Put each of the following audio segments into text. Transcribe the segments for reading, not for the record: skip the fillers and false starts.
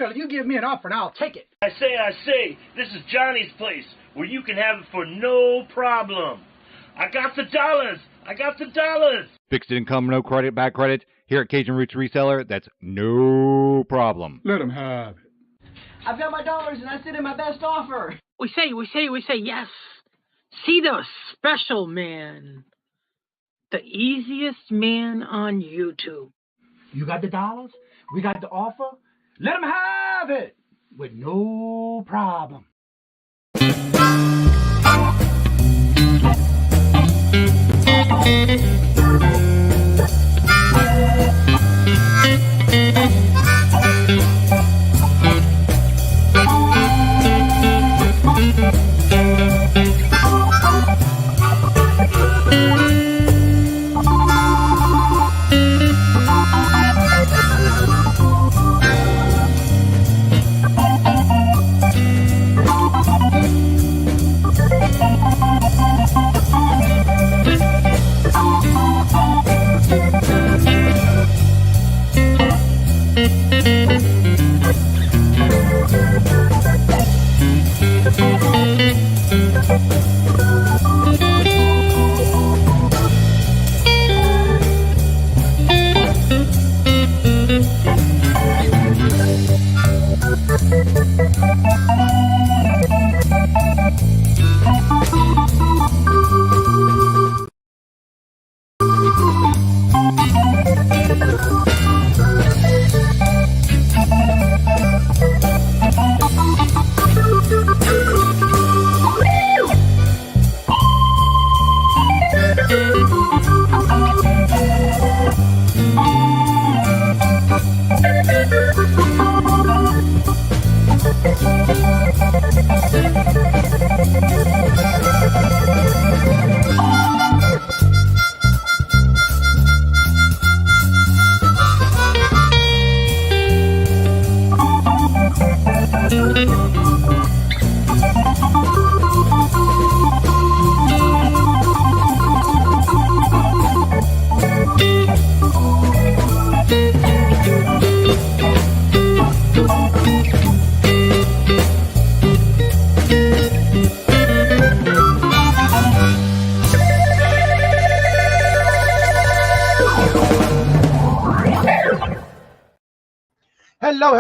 Well, you give me an offer and I'll take it. I say, this is Johnny's place, where you can have it for no problem. I got the dollars. Fixed income, no credit, back credit. Here at Kajun Roots Reseller, that's no problem. Let him have it. I've got my dollars and I sent in my best offer. We say, yes. See the special man. The easiest man on YouTube. You got the dollars? We got the offer? Let him have it with no problem.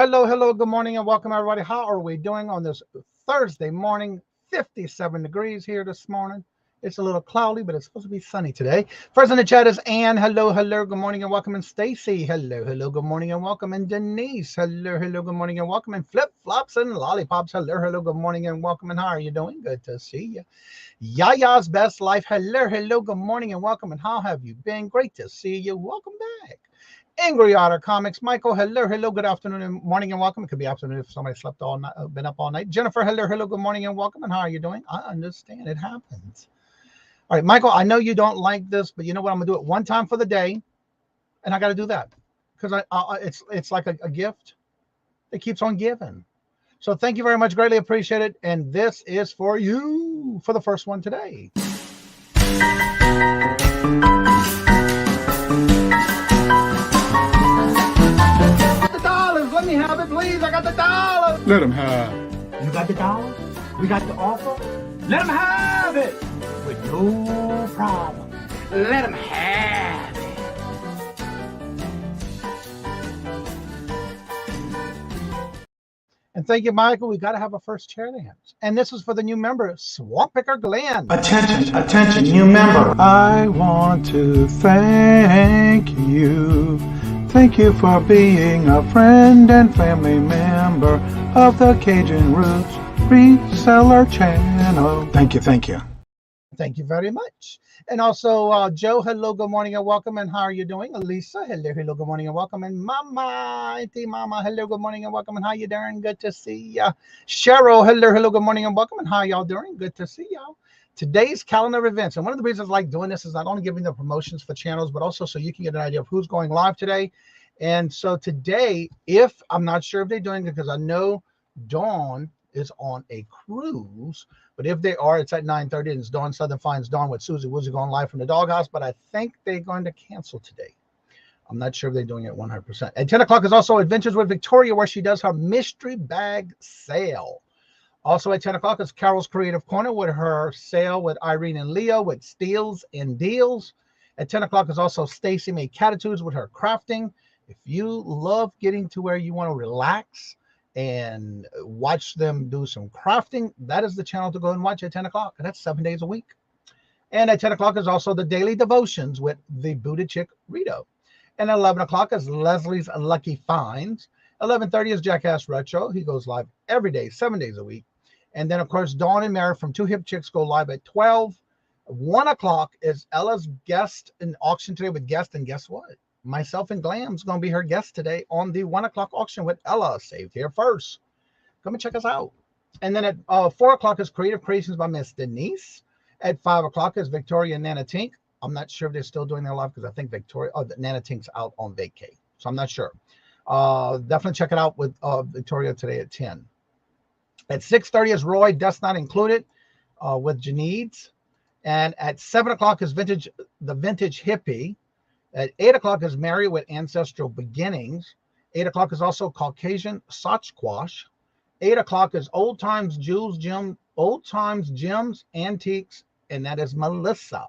Hello, good morning and welcome everybody. How are we doing on this Thursday morning? 57 degrees here this morning. It's a little cloudy, but it's supposed to be sunny today. First in the chat is Ann. Hello, good morning and welcome. And Stacy, hello, good morning and welcome. And Denise, hello, good morning and welcome. And Flip Flops and Lollipops, hello, good morning and welcome. And how are you doing? Good to see you. Yaya's Best Life, hello, good morning and welcome. And how have you been? Great to see you. Welcome back. Angry Otter Comics, Michael, hello, good afternoon and morning and welcome. It could be afternoon if somebody slept all night, been up all night. Jennifer, hello, good morning and welcome. And how are you doing? I understand, it happens. All right, Michael, I know you don't like this, but you know what? I'm gonna do it one time for the day, and I got to do that because it's like a gift. It keeps on giving. So thank you very much, greatly appreciate it. And this is for you for the first one today. Let me have it, please. I got the dollars. Let him have. You got the dollars? We got the offer? Let him have it with no problem. Let him have it. And thank you, Michael. We got to have a first chair dance. And this is for the new member, Swamp Picker Glenn. Attention, new member. I want to thank you. Thank you for being a friend and family member of the Kajun Roots Reseller channel. Thank you. Thank you very much. And also, Joe, hello, good morning and welcome. And how are you doing? Elisa, hello, good morning and welcome. And Mama, Auntie Mama, hello, good morning and welcome. And how you doing? Good to see ya. Cheryl, hello, good morning and welcome. And how y'all doing? Good to see y'all. Today's calendar of events. And one of the reasons I like doing this is not only giving the promotions for channels, but also so you can get an idea of who's going live today. And so today, if I'm not sure if they're doing it because I know Dawn is on a cruise, but if they are, it's at 9:30 and it's Dawn Southern Finds Dawn with Susie Woozy going live from the doghouse, but I think they're going to cancel today. I'm not sure if they're doing it 100%. At 10 o'clock is also Adventures with Victoria, where she does her mystery bag sale. Also at 10 o'clock is Carol's Creative Corner with her sale with Irene and Leo with steals and deals. At 10 o'clock is also Stacy May Catitudes with her crafting. If you love getting to where you want to relax and watch them do some crafting, that is the channel to go and watch at 10 o'clock. And that's 7 days a week. And at 10 o'clock is also the Daily Devotions with the Booted Chick Rito. And at 11 o'clock is Leslie's Lucky Finds. 11:30 is Jackass Retro. He goes live every day, 7 days a week. And then, of course, Dawn and Mary from Two Hip Chicks go live at 12. 1 o'clock is Ella's guest in auction today with guest. And guess what? Myself and Glam's going to be her guest today on the 1 o'clock auction with Ella. Saved here first. Come and check us out. And then at 4 o'clock is Creative Creations by Miss Denise. At 5 o'clock is Victoria and Nana Tink. I'm not sure if they're still doing their live because I think Nana Tink's out on vacay. So I'm not sure. Definitely check it out with Victoria today at 10. At 6:30 is Roy, Dust Not Included, with Janides. And at 7 o'clock is the Vintage Hippie. At 8 o'clock is Mary with Ancestral Beginnings. 8 o'clock is also Caucasian Sasquatch. 8 o'clock is Old Times Gems, Antiques, and that is Melissa.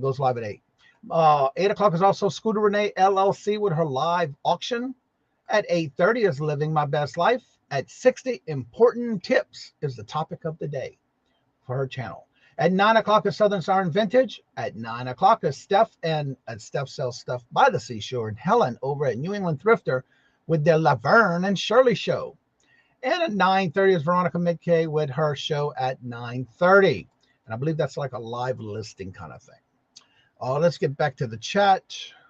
Goes live at 8. 8 o'clock is also Scooter Renee LLC with her live auction. At 8:30 is Living My Best Life. At 60, Important Tips is the topic of the day for her channel. At 9 o'clock is Southern Siren Vintage. At 9 o'clock is Steph, and Steph sells stuff by the seashore, and Helen over at New England Thrifter with their Laverne and Shirley show. And at 9:30 is Veronica McKay with her show at 9:30. And I believe that's like a live listing kind of thing. Let's get back to the chat.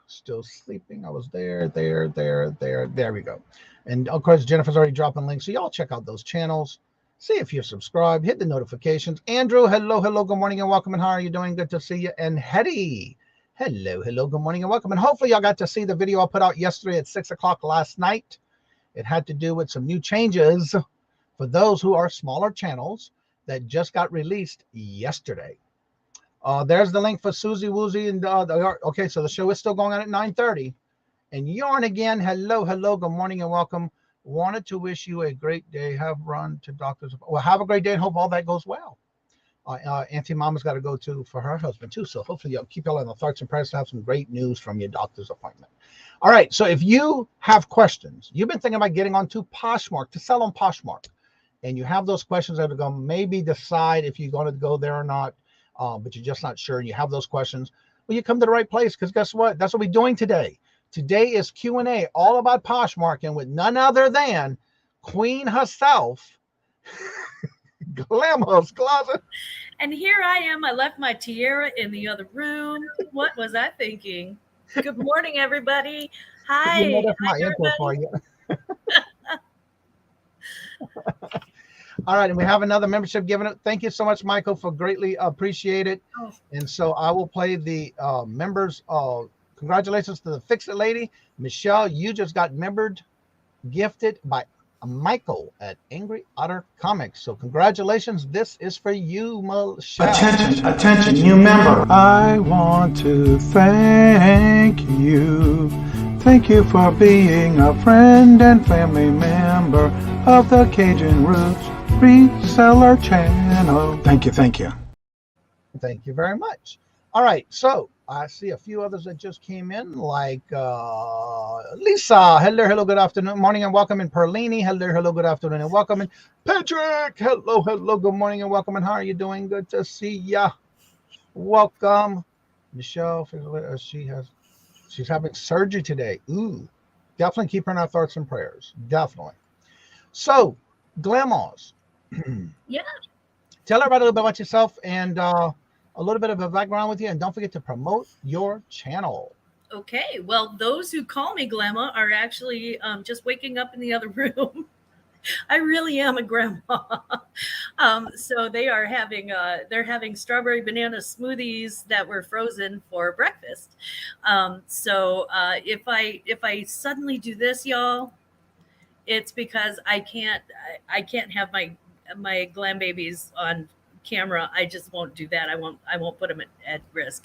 Still sleeping. I was there. There we go. And of course, Jennifer's already dropping links. So y'all check out those channels. See if you're subscribed. Hit the notifications. Andrew, hello, good morning and welcome. And how are you doing? Good to see you. And Hetty, hello, good morning and welcome. And hopefully y'all got to see the video I put out yesterday at 6 o'clock last night. It had to do with some new changes for those who are smaller channels that just got released yesterday. There's the link for Susie Woozy. And okay, so the show is still going on at 9:30. And Yarn again, hello, good morning and welcome. Wanted to wish you a great day. Have run to doctors. Well, have a great day and hope all that goes well. Auntie Mama's got to go to for her husband too. So hopefully you'll keep y'all in the thoughts and prayers to have some great news from your doctor's appointment. All right. So if you have questions, you've been thinking about getting onto Poshmark to sell on Poshmark, and you have those questions that are going to maybe decide if you're going to go there or not, but you're just not sure, and you have those questions, well, you come to the right place, because guess what? That's what we're doing today. Today is Q&A, all about Poshmark, and with none other than Queen herself, Glammaz Closet. And here I am. I left my tiara in the other room. What was I thinking? Good morning, everybody. Hi. You know, that's my intro for you. All right, and we have another membership given it. Thank you so much, Michael, for greatly appreciate it. Oh. And so I will play the members. Congratulations to the Fix It Lady. Michelle, you just got gifted by Michael at Angry Otter Comics. So congratulations. This is for you, Michelle. Attention, new member. I want to thank you. Thank you for being a friend and family member of the Cajun Roots Reseller channel. Thank you. Thank you very much. All right, so I see a few others that just came in, like Lisa. Hello, good afternoon, morning, and welcome. And Perlini, hello, good afternoon, and welcome. And Patrick, hello, good morning, and welcome. And how are you doing? Good to see ya. Welcome, Michelle. She's having surgery today. Ooh, definitely keep her in our thoughts and prayers. Definitely. So, Glammaz. Yeah. Tell everybody a little bit about yourself and a little bit of a background with you, and don't forget to promote your channel. Okay. Well, those who call me Glammaz are actually just waking up in the other room. I really am a grandma. So they're having strawberry banana smoothies that were frozen for breakfast. So if I suddenly do this, y'all, it's because I can't have my glam babies on camera. I just won't do that. I won't put them at risk.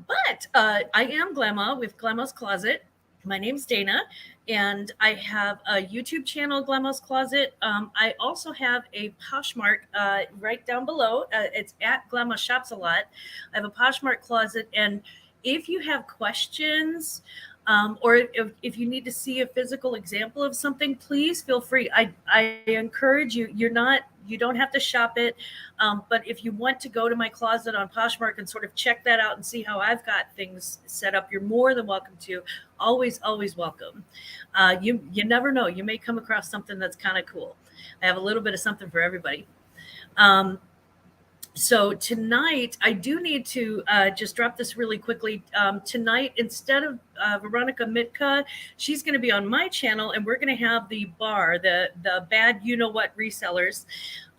But I am Glammaz with Glammaz Closet. My name's Dana, and I have a YouTube channel, Glammaz Closet. I also have a Poshmark right down below. It's at Glammaz Shops a Lot. I have a Poshmark closet, and if you have questions, or if you need to see a physical example of something, please feel free. I encourage you. You don't have to shop it, but if you want to go to my closet on Poshmark and sort of check that out and see how I've got things set up, you're more than welcome to. Always welcome. You never know. You may come across something that's kind of cool. I have a little bit of something for everybody. So tonight, I do need to just drop this really quickly. Tonight, instead of Veronica Mitka, she's going to be on my channel, and we're going to have the bar, the bad you-know-what resellers.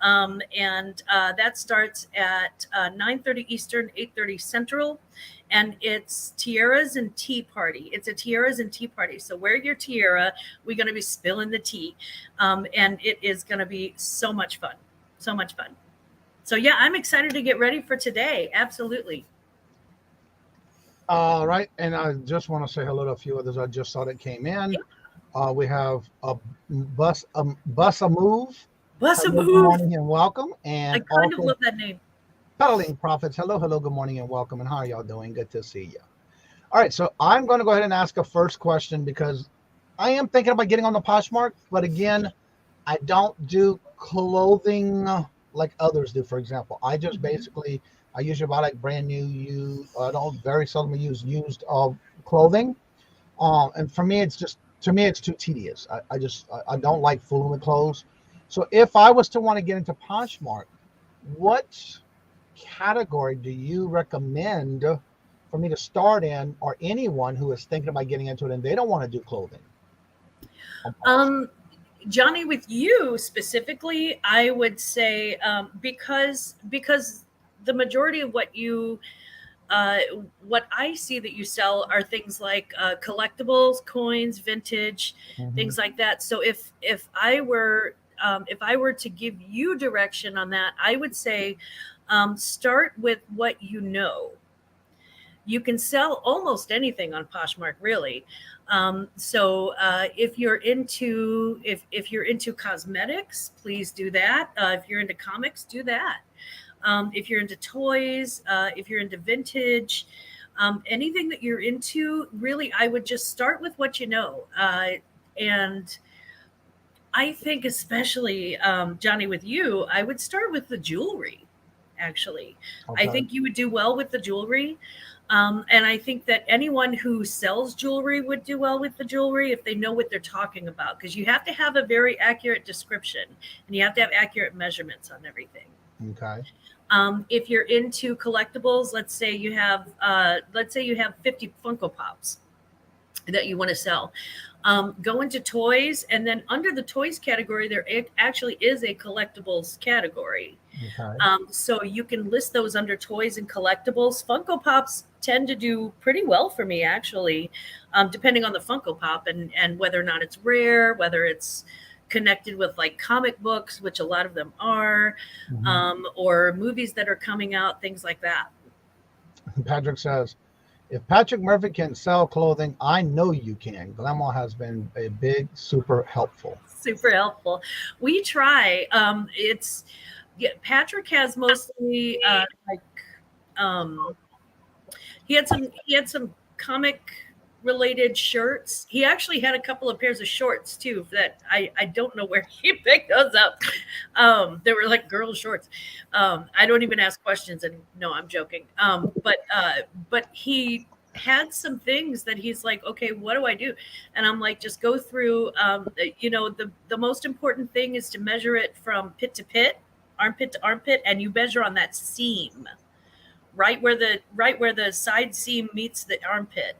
And that starts at 9:30 Eastern, 8:30 Central. And it's tiaras and tea party. It's a tiaras and tea party. So wear your tiara. We're going to be spilling the tea. And it is going to be so much fun. So much fun. So, yeah, I'm excited to get ready for today. Absolutely. All right. And I just want to say hello to a few others I just saw that came in. We have a Bus a Move. Bus a Good Move. morning and welcome. And I kind of love that name. Pedaling Profits. Hello, good morning and welcome. And how are y'all doing? Good to see you. All right. So I'm going to go ahead and ask a first question because I am thinking about getting on the Poshmark. But again, I don't do clothing like others do. For example, I just basically, I usually buy like brand new, I don't very seldom use used clothing. And for me, it's too tedious. I don't like fooling with clothes. So if I was to want to get into Poshmark, what category do you recommend for me to start in, or anyone who is thinking about getting into it and they don't want to do clothing? Johnny, with you specifically, I would say because the majority of what I see that you sell are things like collectibles, coins, vintage, things like that. So if I were to give you direction on that, I would say start with what you know. You can sell almost anything on Poshmark, really. So if you're into cosmetics, please do that. If you're into comics, do that. If you're into toys, if you're into vintage, anything that you're into, really, I would just start with what you know. And I think especially, Johnny, with you, I would start with the jewelry, actually. Okay. I think you would do well with the jewelry. And I think that anyone who sells jewelry would do well with the jewelry if they know what they're talking about, because you have to have a very accurate description and you have to have accurate measurements on everything. Okay. If you're into collectibles, let's say you have 50 Funko Pops that you want to sell. Go into toys, and then under the toys category, there actually is a collectibles category. Okay. So you can list those under toys and collectibles. Funko Pops tend to do pretty well for me, actually, depending on the Funko Pop and whether or not it's rare, whether it's connected with like comic books, which a lot of them are, or movies that are coming out, things like that. Patrick says, if Patrick Murphy can sell clothing, I know you can. Glammaz has been a big, super helpful. Super helpful. We try. Patrick has mostly he had some comic related shirts. He actually had a couple of pairs of shorts too that I don't know where he picked those up. They were like girl shorts. I don't even ask questions, and no, I'm joking. But he had some things that he's like, okay, what do I do? And I'm like, just go through, the most important thing is to measure it from pit to pit, armpit to armpit, and you measure on that seam. Right where the side seam meets the armpit.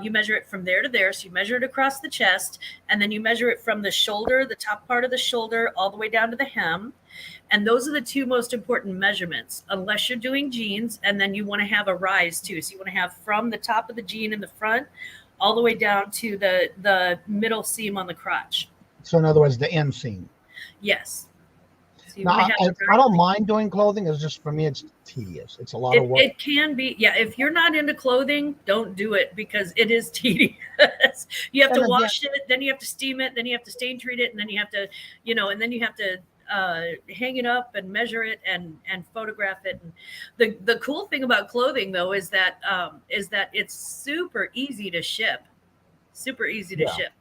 You measure it from there to there. So you measure it across the chest, and then you measure it from the shoulder, the top part of the shoulder, all the way down to the hem. And those are the two most important measurements, unless you're doing jeans, and then you want to have a rise too. So you want to have from the top of the jean in the front all the way down to the middle seam on the crotch. So in other words, the inseam. Yes. So you Now, want to have I don't mind doing clothing. It's just for me, it's tedious. It's a lot of work. It can be, yeah. If you're not into clothing, don't do it because it is tedious. You have to And again, wash it, then you have to steam it, then you have to stain treat it, and then you have to, and then you have to hang it up and measure it and photograph it. And the cool thing about clothing though is that it's super easy to ship. Super easy to ship.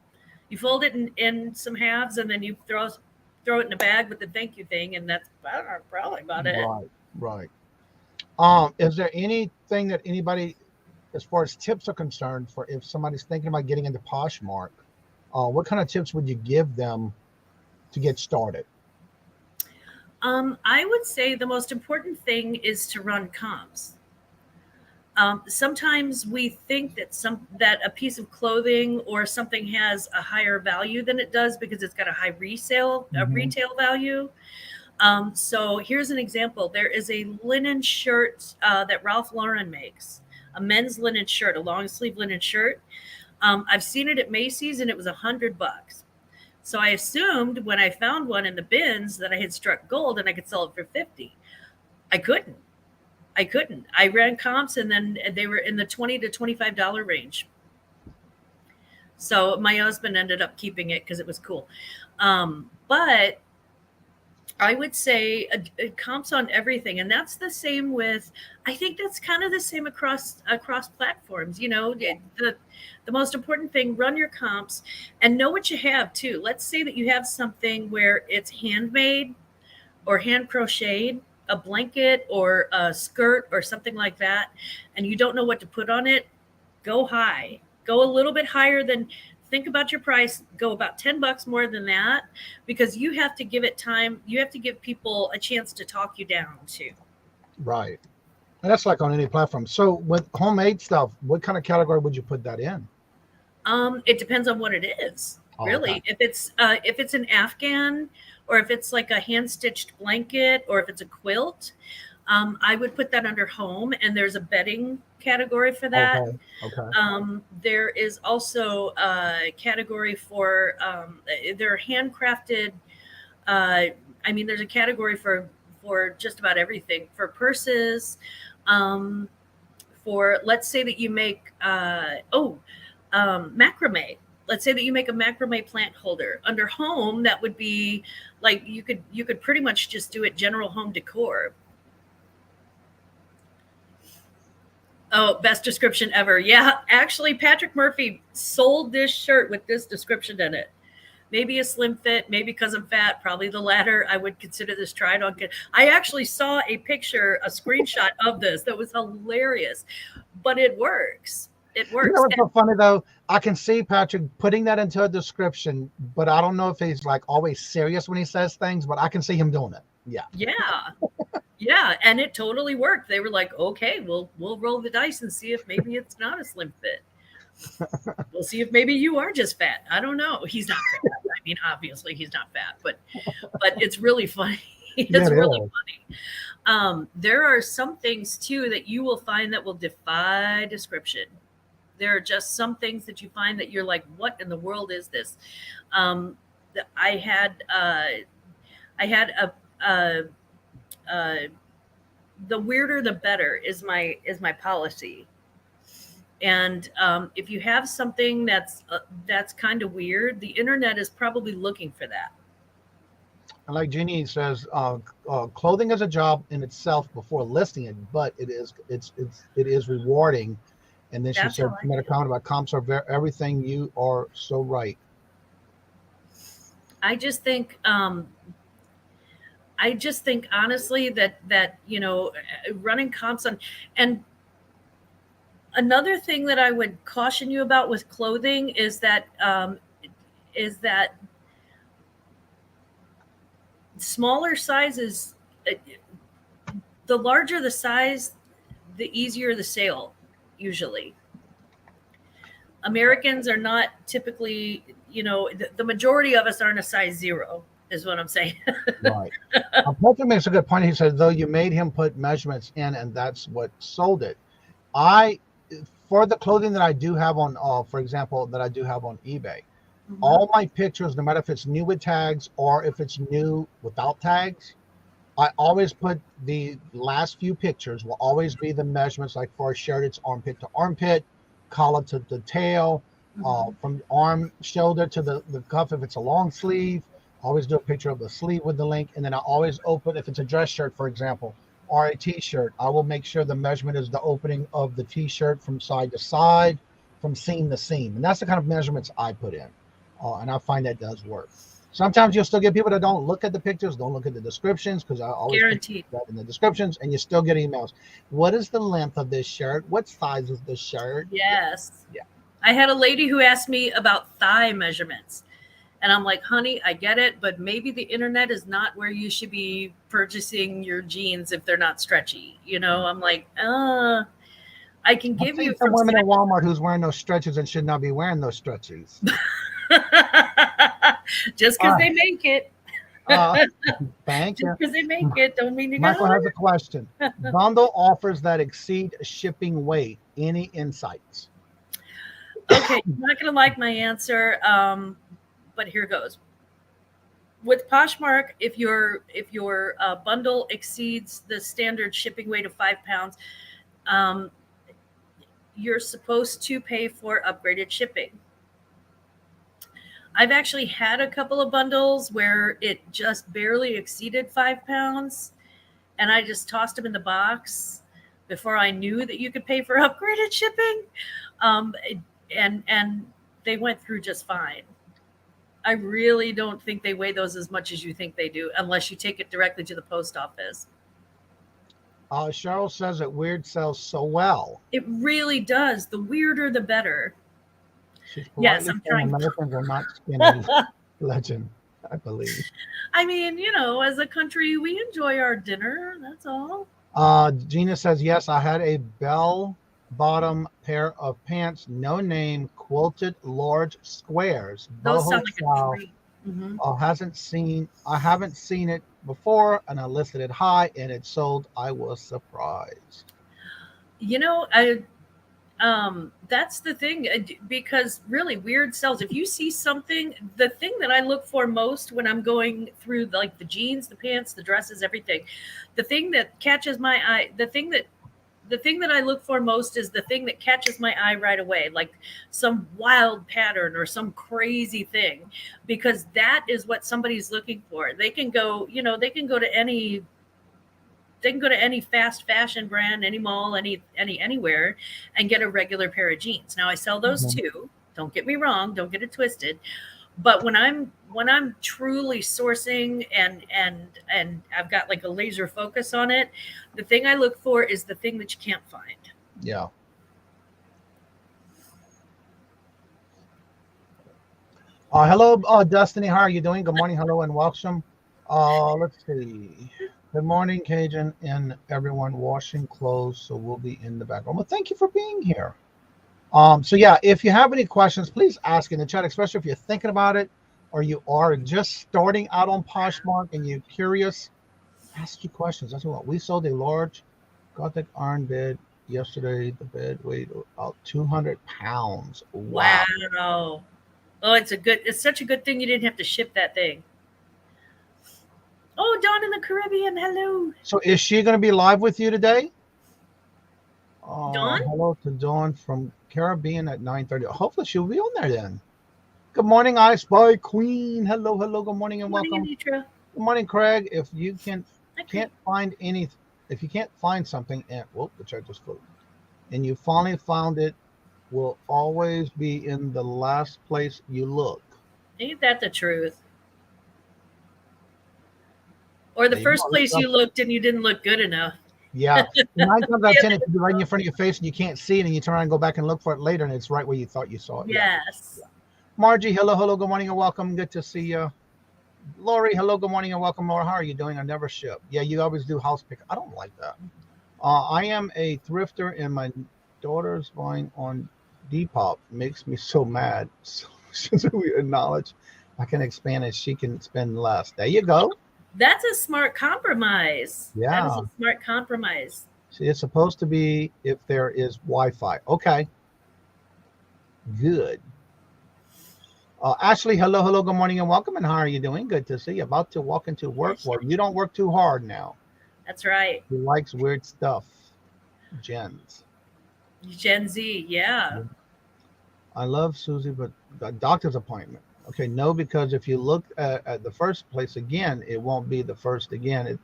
You fold it in some halves and then you throw it in a bag with the thank you thing, and that's probably about it. Right. Is there anything that anybody, as far as tips are concerned, for if somebody's thinking about getting into Poshmark, what kind of tips would you give them to get started? I would say the most important thing is to run comps. Sometimes we think that a piece of clothing or something has a higher value than it does because it's got a high retail value. So here's an example. There is a linen shirt that Ralph Lauren makes, a men's linen shirt, a long sleeve linen shirt. I've seen it at Macy's and it was $100. So I assumed when I found one in the bins that I had struck gold and I could sell it for $50. I couldn't. I ran comps and then they were in the $20 to $25 range. So my husband ended up keeping it because it was cool. But I would say comps on everything. And that's the same with, I think that's kind of the same across platforms. The most important thing, run your comps and know what you have too. Let's say that you have something where it's handmade or hand crocheted, a blanket or a skirt or something like that, and you don't know what to put on it. Go high, go a little bit higher than, think about your price, go about $10 more than that, because you have to give it time. You have to give people a chance to talk you down too. Right. And that's like on any platform. So with homemade stuff, what kind of category would you put that in? It depends on what it is, really. Okay. If it's an Afghan, or if it's like a hand-stitched blanket, or if it's a quilt, I would put that under home, and there's a bedding category for that. Okay. There is also a category for, they're handcrafted. There's a category for just about everything, for purses, for, let's say that you make, macrame. Let's say that you make a macrame plant holder. Under home, that would be like, you could pretty much just do it general home decor. Oh, best description ever. Yeah, actually, Patrick Murphy sold this shirt with this description in it. Maybe a slim fit, maybe because I'm fat, probably the latter. I would consider this tried on. I actually saw a screenshot of this that was hilarious, but it works. It works. You know what's so funny though? I can see Patrick putting that into a description, but I don't know if he's like always serious when he says things, but I can see him doing it. Yeah. Yeah. And it totally worked. They were like, okay, we'll roll the dice and see if maybe it's not a slim fit. We'll see if maybe you are just fat. I don't know. He's not fat. I mean, obviously he's not fat, but it's really funny. It's really funny. There are some things too that you will find that will defy description. There are just some things that you find that you're like, what in the world is this? I had the weirder the better is my policy. And if you have something that's kind of weird, the internet is probably looking for that. And like Jeannie says, clothing is a job in itself before listing it, but it is rewarding. And then she said, she made a comment about comps are everything. You are so right. I just think honestly that running comps on, and another thing that I would caution you about with clothing is that smaller sizes, the larger the size, the easier the sale. Usually Americans are not typically, the majority of us aren't a size 0 is what I'm saying. Right. Patrick makes a good point. He said, though you made him put measurements in and that's what sold it. For the clothing that I do have on, for example, that I do have on eBay, all my pictures, no matter if it's new with tags or if it's new without tags, I always put the last few pictures will always be the measurements. Like for a shirt, it's armpit to armpit, collar to the tail, from arm shoulder to the cuff. If it's a long sleeve, always do a picture of the sleeve with the link. And then I always open, if it's a dress shirt, for example, or a t-shirt, I will make sure the measurement is the opening of the t-shirt from side to side, from seam to seam. And that's the kind of measurements I put in. And I find that does work. Sometimes you'll still get people that don't look at the pictures, don't look at the descriptions, because I always Guaranteed put that in the descriptions, and you still get emails. What is the length of this shirt? What size is this shirt? Yes. Yeah. I had a lady who asked me about thigh measurements. And I'm like, honey, I get it, but maybe the internet is not where you should be purchasing your jeans if they're not stretchy. You know, I'm like, I can give you some women at Walmart who's wearing those stretches and should not be wearing those stretches. Just because they make it. Thank you. Just because they make it don't mean you Michael got has a question. Bundle offers that exceed shipping weight. Any insights? Okay, you're not going to like my answer, but here goes. With Poshmark, if your bundle exceeds the standard shipping weight of 5 pounds, you're supposed to pay for upgraded shipping. I've actually had a couple of bundles where it just barely exceeded 5 pounds, and I just tossed them in the box before I knew that you could pay for upgraded shipping, and they went through just fine. I really don't think they weigh those as much as you think they do, unless you take it directly to the post office. Cheryl says that weird sells so well. It really does. The weirder, the better. Yes, I'm trying. Americans are not skinny. Legend, I believe. I mean, you know, as a country, we enjoy our dinner. That's all. Gina says, yes, I had a bell-bottom pair of pants, no name, quilted large squares. Those boho sound like style. a treat. Mm-hmm. I haven't seen it before, and I listed it high, and it sold. I was surprised. You know, that's the thing, because really weird sells. If you see something, the thing that I look for most when I'm going through like the jeans, the pants, the dresses, everything, the thing that catches my eye, the thing that I look for most is the thing that catches my eye right away, like some wild pattern or some crazy thing, because that is what somebody's looking for. They can go, you know, they can go to any fast fashion brand, any mall, anywhere, and get a regular pair of jeans. Now I sell those too. Don't get me wrong. Don't get it twisted. But when I'm truly sourcing and I've got like a laser focus on it, the thing I look for is the thing that you can't find. Yeah. Hello, Destiny. How are you doing? Good morning. Hello and welcome. Let's see. Good morning, Kajun, and everyone washing clothes, so we'll be in the background. Well, thank you for being here. So yeah, if you have any questions, please ask in the chat, especially if you're thinking about it or you are just starting out on Poshmark and you're curious. Ask your questions. That's what we sold a large Gothic iron bed yesterday. The bed weighed about 200 pounds. Wow. Oh, it's such a good thing you didn't have to ship that thing. Oh, Dawn in the Caribbean, hello. So is she going to be live with you today? Dawn? Hello to Dawn from Caribbean at 9:30. Hopefully she'll be on there then. Good morning, I Spy Queen. Hello, good morning and welcome. Morning, Anitra. Good morning, Craig. If you can't find something, and the chat just closed, and you finally found it, will always be in the last place you look. Ain't that the truth? Or the first place you looked and you didn't look good enough. Yeah. 9 times out of 10, it could be right in front of your face and you can't see it, and you turn around and go back and look for it later, and it's right where you thought you saw it. Yes. Yeah. Margie, hello, good morning and welcome. Good to see you. Lori, hello, good morning and welcome. Laura, how are you doing? I never ship. Yeah, you always do house pick. I don't like that. I am a thrifter, and my daughter's buying on Depop makes me so mad. So since we acknowledge I can expand and she can spend less. There you go. That's a smart compromise. Yeah. That is a smart compromise. See, it's supposed to be if there is Wi-Fi. Okay. Good. Ashley, hello, hello, good morning and welcome. And how are you doing? Good to see you. About to walk into work. Well, you don't work too hard now. That's right. He likes weird stuff. Jens. Gen Z, yeah. I love Susie, but a doctor's appointment. Okay, no, because if you look at the first place again, it won't be the first again.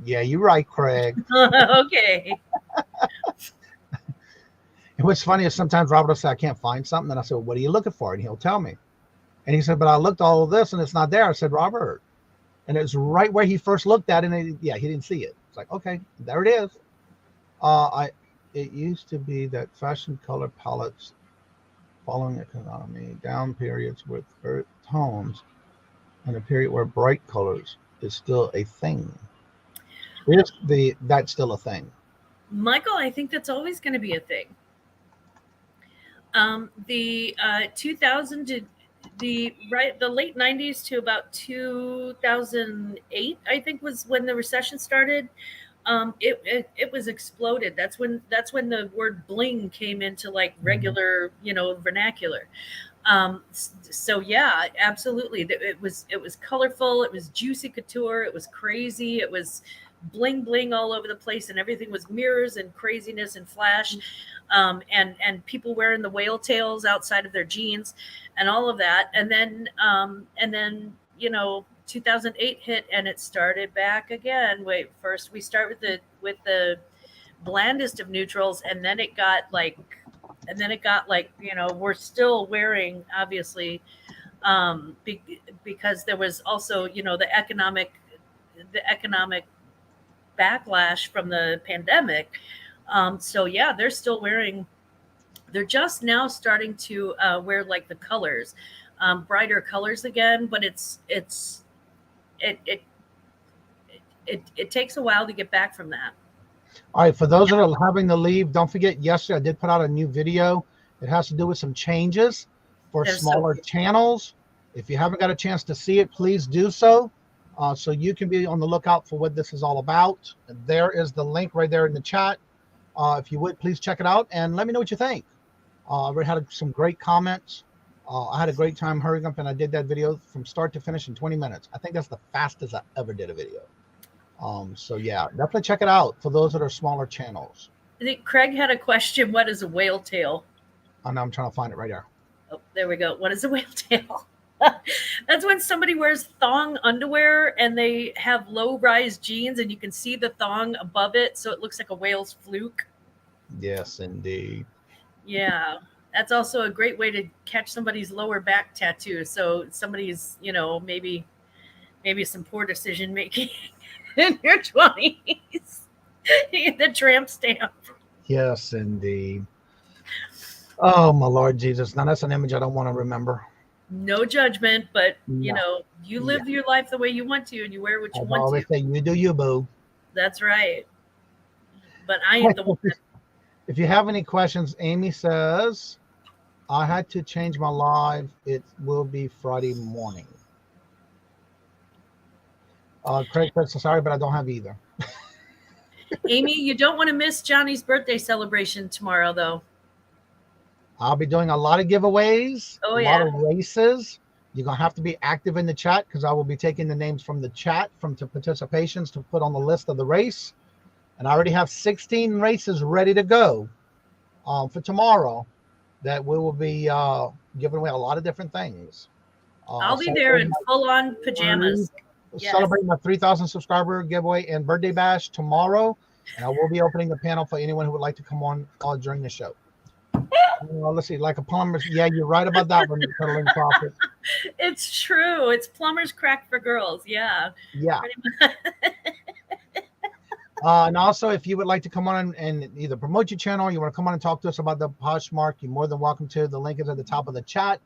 Yeah, you're right, Craig. Okay. And what's funny is sometimes Robert will say, I can't find something. And I said, well, what are you looking for? And he'll tell me. And he said, but I looked all of this and it's not there. I said, Robert. And it's right where he first looked at it. And he didn't see it. It's like, okay, there it is. It used to be that fashion color palettes following economy, down periods with earth tones, and a period where bright colors is still a thing. That's still a thing. Michael, I think that's always going to be a thing. The 2000 to the late 90s to about 2008, I think, was when the recession started. It was exploded. That's when the word bling came into like regular, vernacular. So yeah, absolutely. It was colorful. It was juicy couture. It was crazy. It was bling bling all over the place, and everything was mirrors and craziness and flash, and people wearing the whale tails outside of their jeans and all of that. And then 2008 hit and it started back again. First we start with the blandest of neutrals, and then it got like we're still wearing, obviously, because there was also the economic backlash from the pandemic. So yeah, they're still wearing. They're just now starting to wear like the colors, brighter colors again. But it takes a while to get back from that. All right, for those that are having to leave, don't forget, yesterday I did put out a new video. It has to do with some changes for smaller channels. If you haven't got a chance to see it, please do so. So you can be on the lookout for what this is all about. And there is the link right there in the chat. If you would, please check it out and let me know what you think. We had some great comments. I had a great time hurrying up, and I did that video from start to finish in 20 minutes. I think that's the fastest I ever did a video. So yeah, definitely check it out for those that are smaller channels. I think Craig had a question. What is a whale tail? And I'm trying to find it right there. Oh, there we go. What is a whale tail? That's when somebody wears thong underwear and they have low-rise jeans and you can see the thong above it, so it looks like a whale's fluke. Yes, indeed. Yeah, that's also a great way to catch somebody's lower back tattoo. So somebody's, maybe some poor decision making in your 20s. The tramp stamp. Yes, indeed. Oh, my Lord Jesus. Now that's an image I don't want to remember. No judgment, but you live your life the way you want to, and you wear what you want to. I always say, you do you, boo. That's right. But I am the one. If you have any questions, Amy says, I had to change my live. It will be Friday morning. Craig says, sorry, but I don't have either. Amy, you don't want to miss Johnny's birthday celebration tomorrow, though. I'll be doing a lot of giveaways, a lot of races. You're going to have to be active in the chat because I will be taking the names from the chat to participations to put on the list of the race. And I already have 16 races ready to go for tomorrow that we will be giving away a lot of different things. I'll be there in full-on pajamas. Celebrating my 3,000 subscriber giveaway and birthday bash tomorrow. And I will be opening the panel for anyone who would like to come on during the show. Let's see, like a plumber's. Yeah, you're right about that one. Profit. It's true. It's plumber's crack for girls. Yeah. Yeah. And also, if you would like to come on and either promote your channel, or you want to come on and talk to us about the Poshmark, you're more than welcome to. The link is at the top of the chat.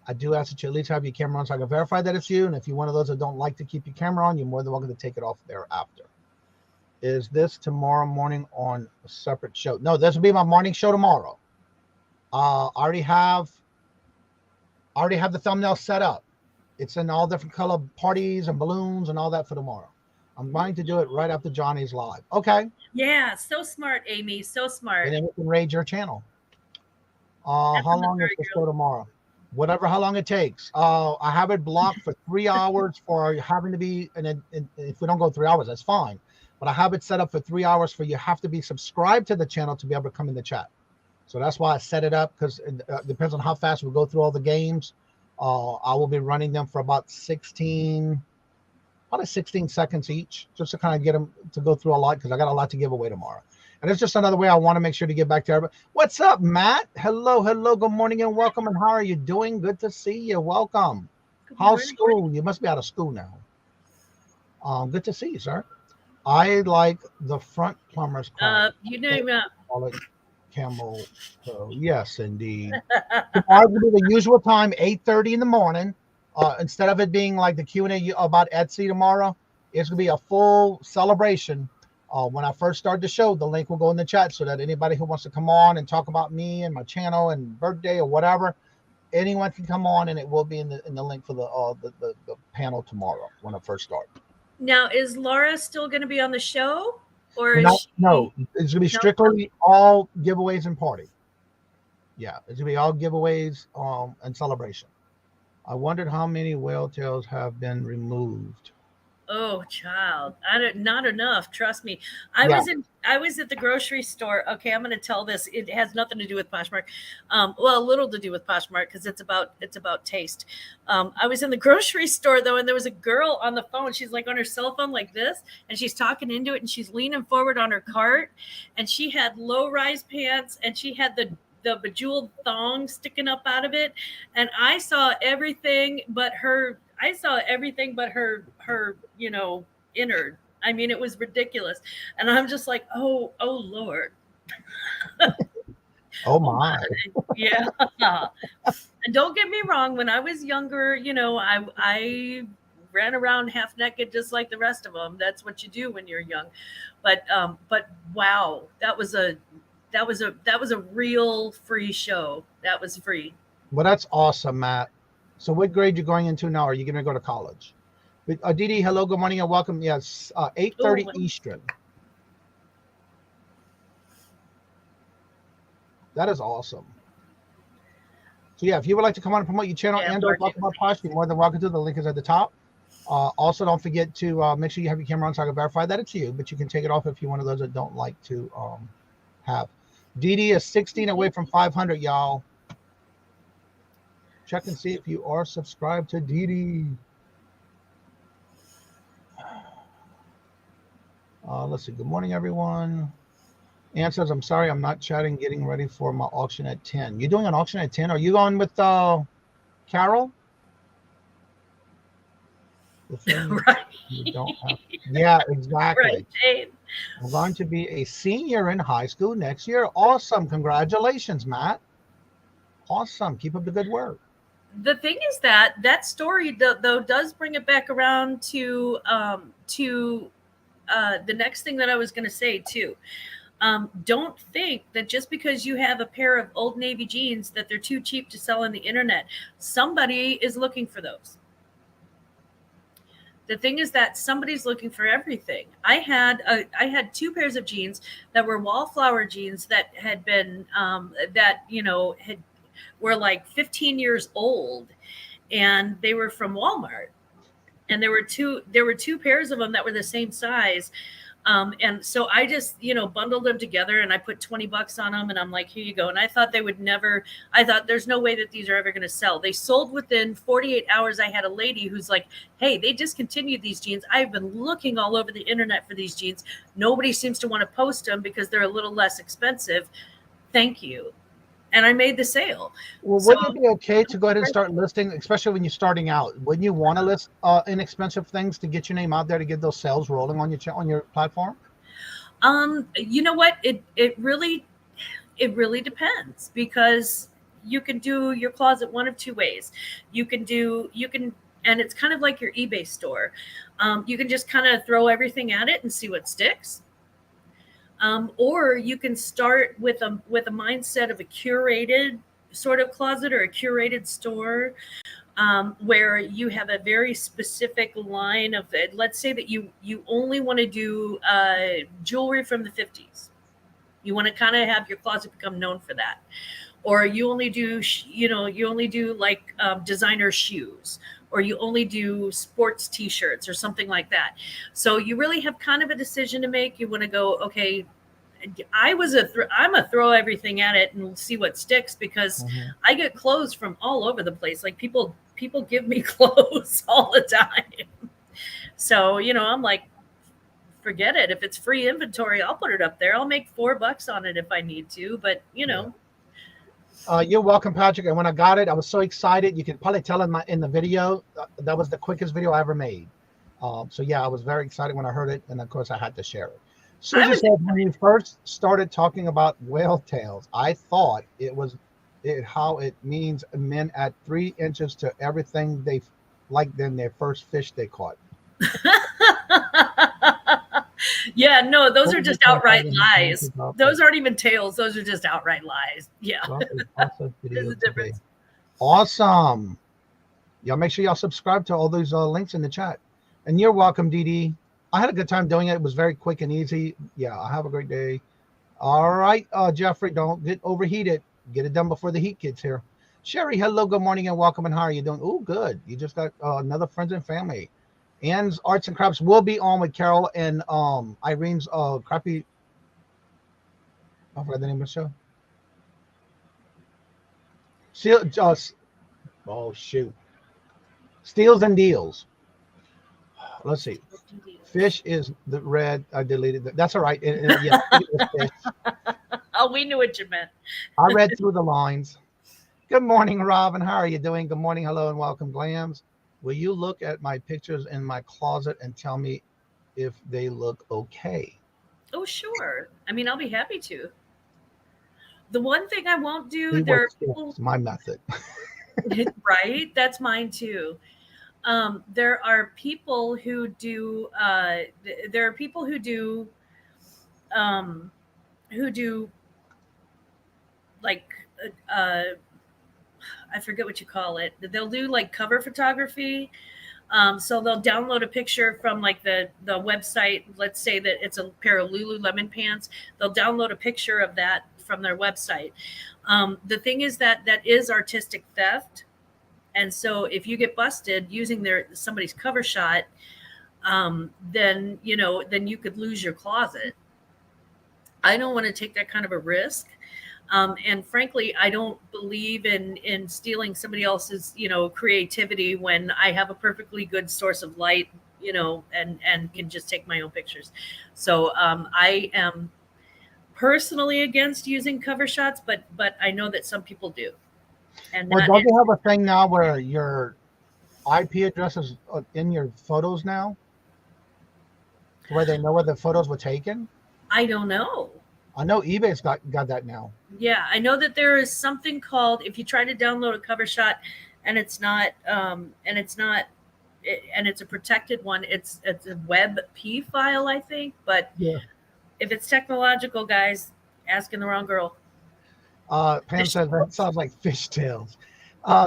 I do ask that you at least have your camera on so I can verify that it's you. And if you're one of those that don't like to keep your camera on, you're more than welcome to take it off thereafter. Is this tomorrow morning on a separate show? No, this will be my morning show tomorrow. I already have the thumbnail set up. It's in all different color parties and balloons and all that for tomorrow. I'm going to do it right after Johnny's live. Okay. Yeah, so smart, Amy. So smart. And then we can raid your channel. How long is the show tomorrow? how long it takes. I have it blocked for 3 hours for having to be, and if we don't go 3 hours, that's fine. But I have it set up for 3 hours for you have to be subscribed to the channel to be able to come in the chat. So that's why I set it up, because it depends on how fast we go through all the games. I will be running them for about 16 seconds each, just to kind of get them to go through a lot, because I got a lot to give away tomorrow. And it's just another way I want to make sure to get back to everybody. What's up, Matt? Hello. Good morning and welcome. And how are you doing? Good to see you. Welcome. How's school? You must be out of school now. Good to see you, sir. I like the front plumber's part. You know, call it camel toe. Yes, indeed. I will do the usual time, 8:30 in the morning. Instead of it being like the Q&A about Etsy tomorrow, it's going to be a full celebration. When I first start the show, the link will go in the chat so that anybody who wants to come on and talk about me and my channel and birthday or whatever, anyone can come on, and it will be in the link for the panel tomorrow when I first start. Now, is Laura still going to be on the show, or no? It's going to be strictly all giveaways and party. Yeah, it's going to be all giveaways and celebration. I wondered how many whale tails have been removed. Oh, child, not enough. Trust me. I was at the grocery store. Okay, I'm going to tell this. It has nothing to do with Poshmark. Well, a little to do with Poshmark, because it's about taste. I was in the grocery store though, and there was a girl on the phone. She's like on her cell phone like this, and she's talking into it, and she's leaning forward on her cart, and she had low-rise pants, and she had the bejeweled thong sticking up out of it, and I saw everything but her. Her, innard. I mean, it was ridiculous. And I'm just like, oh Lord. Oh my. Yeah. And don't get me wrong, when I was younger, I ran around half naked just like the rest of them. That's what you do when you're young. But wow, that was a real free show. That was free. Well, that's awesome, Matt. So what grade you going into now? Are you going to go to college? Didi, hello, good morning and welcome. Yes, 8:30 Eastern. That is awesome. So yeah, if you would like to come on and promote your channel and or talk about Posh, you're more than welcome to. The link is at the top. Also, don't forget to make sure you have your camera on so I can verify that it's you, but you can take it off if you're one of those that don't like to have. Didi is 16 away from 500, y'all. Check and see if you are subscribed to Didi. Let's see. Good morning, everyone. Ann says, I'm sorry, I'm not chatting, getting ready for my auction at 10. You're doing an auction at 10? Are you going with Carol? Right. You don't have, yeah, exactly. Right, Jane. I'm going to be a senior in high school next year. Awesome. Congratulations, Matt. Awesome. Keep up the good work. The thing is that story though does bring it back around to the next thing that I was going to say too. Don't think that just because you have a pair of Old Navy jeans that they're too cheap to sell on the internet. Somebody is looking for those. The thing is that somebody's looking for everything. I had 2 pairs of jeans that were wallflower jeans that had been were like 15 years old, and they were from Walmart, and there were two pairs of them that were the same size. And so I just, bundled them together and I put $20 on them and I'm like, here you go. And I thought I thought there's no way that these are ever going to sell. They sold within 48 hours. I had a lady who's like, hey, they discontinued these jeans. I've been looking all over the internet for these jeans. Nobody seems to want to post them because they're a little less expensive. Thank you. And I made the sale. Well, wouldn't it be okay to go ahead and start listing, especially when you're starting out? Wouldn't you want to list inexpensive things to get your name out there to get those sales rolling on your platform? You know what? It really depends, because you can do your closet one of 2 ways. You can, and it's kind of like your eBay store. You can just kind of throw everything at it and see what sticks. Or you can start with a mindset of a curated sort of closet or a curated store, where you have a very specific line of it. Let's say that you only want to do jewelry from the 50s. You want to kind of have your closet become known for that. or you only do, you only do like designer shoes, or you only do sports t-shirts or something like that. So you really have kind of a decision to make. You want to go, okay, I'm a throw everything at it and see what sticks, because I get clothes from all over the place. Like people give me clothes all the time. So, I'm like, forget it. If it's free inventory, I'll put it up there. I'll make $4 on it if I need to, but You're welcome, Patrick. And when I got it, I was so excited. You can probably tell in the video, that was the quickest video I ever made. So yeah, I was very excited when I heard it, and of course I had to share it. Susie said, when you first started talking about whale tails, I thought how it means men add 3 inches to everything they like than their first fish they caught. Yeah, no, those are just outright lies. Those aren't even tails. Those are just outright lies. Yeah. There's a difference. Awesome. Y'all make sure y'all subscribe to all those links in the chat. And you're welcome, Dee Dee. I had a good time doing it. It was very quick and easy. Yeah, I have a great day. All right, Jeffrey, don't get overheated. Get it done before the heat gets here. Sherry, hello, good morning, and welcome. And how are you doing? Oh, good. You just got another friends and family. Ann's Arts and Crafts will be on with Carol and Irene's crappy. I forgot the name of the show. Oh shoot. Steals and Deals. Let's see. Fish is the red. I deleted that. That's all right. Yeah, fish. Oh, we knew what you meant. I read through the lines. Good morning, Robin. How are you doing? Good morning. Hello and welcome, Glammaz. Will you look at my pictures in my closet and tell me if they look okay? Oh, sure. I mean, I'll be happy to. The one thing I won't do, there are people. It's my method. Right? That's mine too. There are people who do. There are people who do. Like. I forget what you call it. They'll do like cover photography. So they'll download a picture from like the website. Let's say that it's a pair of Lululemon pants. They'll download a picture of that from their website. The thing is that is artistic theft. And so if you get busted using somebody's cover shot, then you could lose your closet. I don't want to take that kind of a risk. And frankly, I don't believe in stealing somebody else's, creativity when I have a perfectly good source of light, and can just take my own pictures. So I am personally against using cover shots, but I know that some people do. And don't you have a thing now where your IP address is in your photos now, where they know where the photos were taken? I don't know. I know eBay's got that now. Yeah, I know that there is something called, if you try to download a cover shot and it's not and it's a protected one, it's a WebP file, I think. But yeah, if it's technological, guys, asking the wrong girl. Pam says that sounds like fishtails.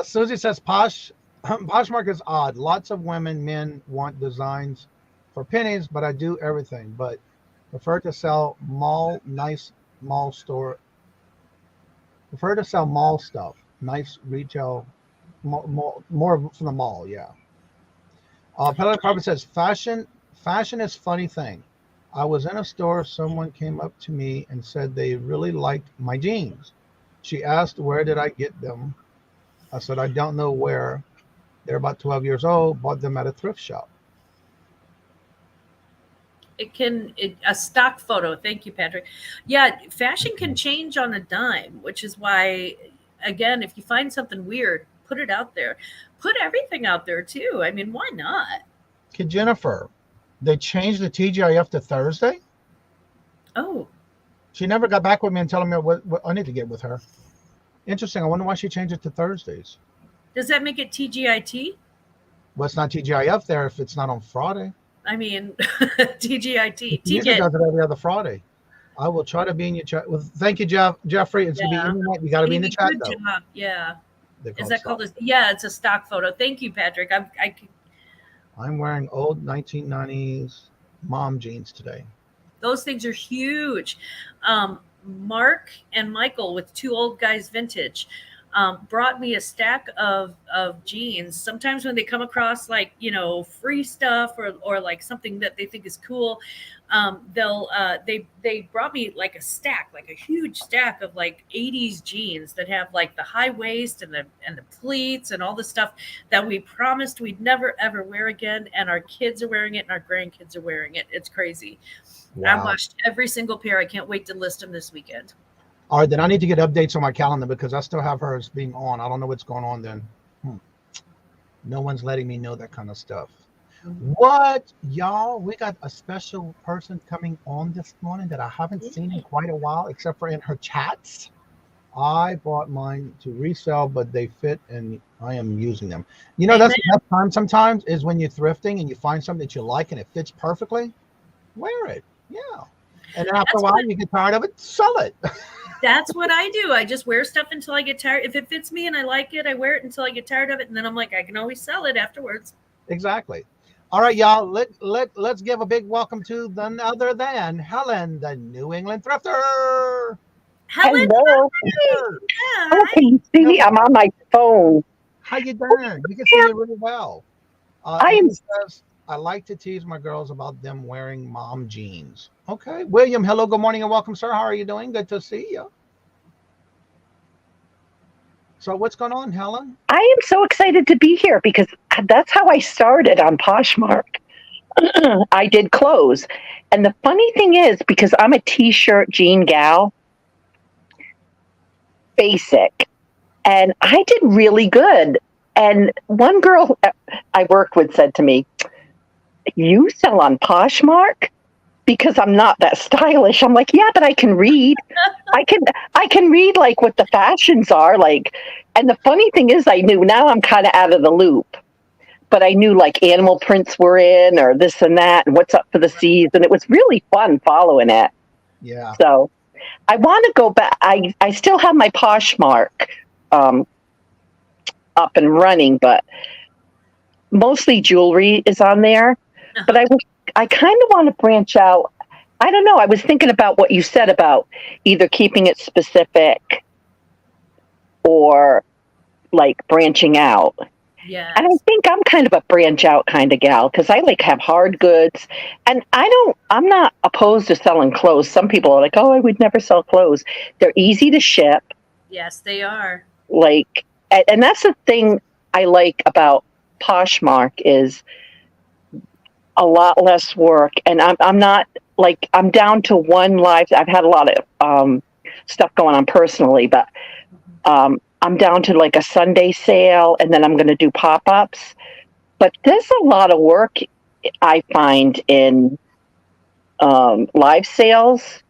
Susie says Poshmark is odd. Lots of men want designs for pennies, but I do everything. But prefer to sell mall stuff, nice retail, more from the mall. Yeah. Peddler Carpet says fashion is funny thing. I was in a store. Someone came up to me and said they really liked my jeans. She asked, where did I get them? I said, I don't know where. They're about 12 years old, bought them at a thrift shop. A stock photo. Thank you, Patrick. Yeah, fashion can change on a dime, which is why, again, if you find something weird, put it out there. Put everything out there too. I mean, why not? Okay, Jennifer, they changed the TGIF to Thursday? Oh. She never got back with me and telling me what I need to get with her. Interesting. I wonder why she changed it to Thursdays. Does that make it TGIT? Well, it's not TGIF there if it's not on Friday. I mean, TGIT. Usually does it every other Friday. I will try to be in your chat. Well, thank you, Jeffrey. It's going to be internet. You got to be in the chat, though. Job. Yeah. Is that called? Yeah, it's a stock photo. Thank you, Patrick. I'm wearing old 1990s mom jeans today. Those things are huge. Mark and Michael with Two Old Guys Vintage brought me a stack of jeans. Sometimes when they come across like, free stuff or like something that they think is cool, they brought me like a stack, like a huge stack of like 80s jeans that have like the high waist and the pleats and all the stuff that we promised we'd never ever wear again, and our kids are wearing it and our grandkids are wearing it. It's crazy. Wow. I watched every single pair. I can't wait to list them this weekend. All right, then I need to get updates on my calendar because I still have hers being on. I don't know what's going on then. No one's letting me know that kind of stuff. What, y'all? We got a special person coming on this morning that I haven't seen in quite a while, except for in her chats. I bought mine to resell, but they fit and I am using them. That's the best time sometimes is when you're thrifting and you find something that you like and it fits perfectly. Wear it. Yeah. And then after a while, you get tired of it, sell it. That's what I do. I just wear stuff until I get tired. If it fits me and I like it, I wear it until I get tired of it. And then I'm like, I can always sell it afterwards. Exactly. All right, y'all. Let's give a big welcome to none other than Helen, the New England Thrifter. Helen. Hello. Hi. Oh, can you see me? I'm on my phone. How you doing? You can see it really well. Amy says, I like to tease my girls about them wearing mom jeans. Okay. William, hello, good morning and welcome, sir. How are you doing? Good to see you. So what's going on, Helen? I am so excited to be here because that's how I started on Poshmark. I did clothes. And the funny thing is, because I'm a t-shirt jean gal, basic, and I did really good. And one girl I worked with said to me, you sell on Poshmark? Because I'm not that stylish. I'm like, yeah, but I can read. I can read like what the fashions are like. And the funny thing is, I knew, now I'm kind of out of the loop, but I knew like animal prints were in or this and that and what's up for the season. It was really fun following it. Yeah. So I want to go back. I still have my Poshmark up and running, but mostly jewelry is on there. But I kind of want to branch out. I don't know. I was thinking about what you said about either keeping it specific or like branching out. Yeah. And I think I'm kind of a branch out kind of gal because I like have hard goods, and I'm not opposed to selling clothes. Some people are like, oh, I would never sell clothes. They're easy to ship. Yes, they are. Like, and that's the thing I like about Poshmark is a lot less work, and I'm not like, I'm down to one live. I've had a lot of stuff going on personally, but I'm down to like a Sunday sale, and then I'm going to do pop-ups. But there's a lot of work I find in live sales,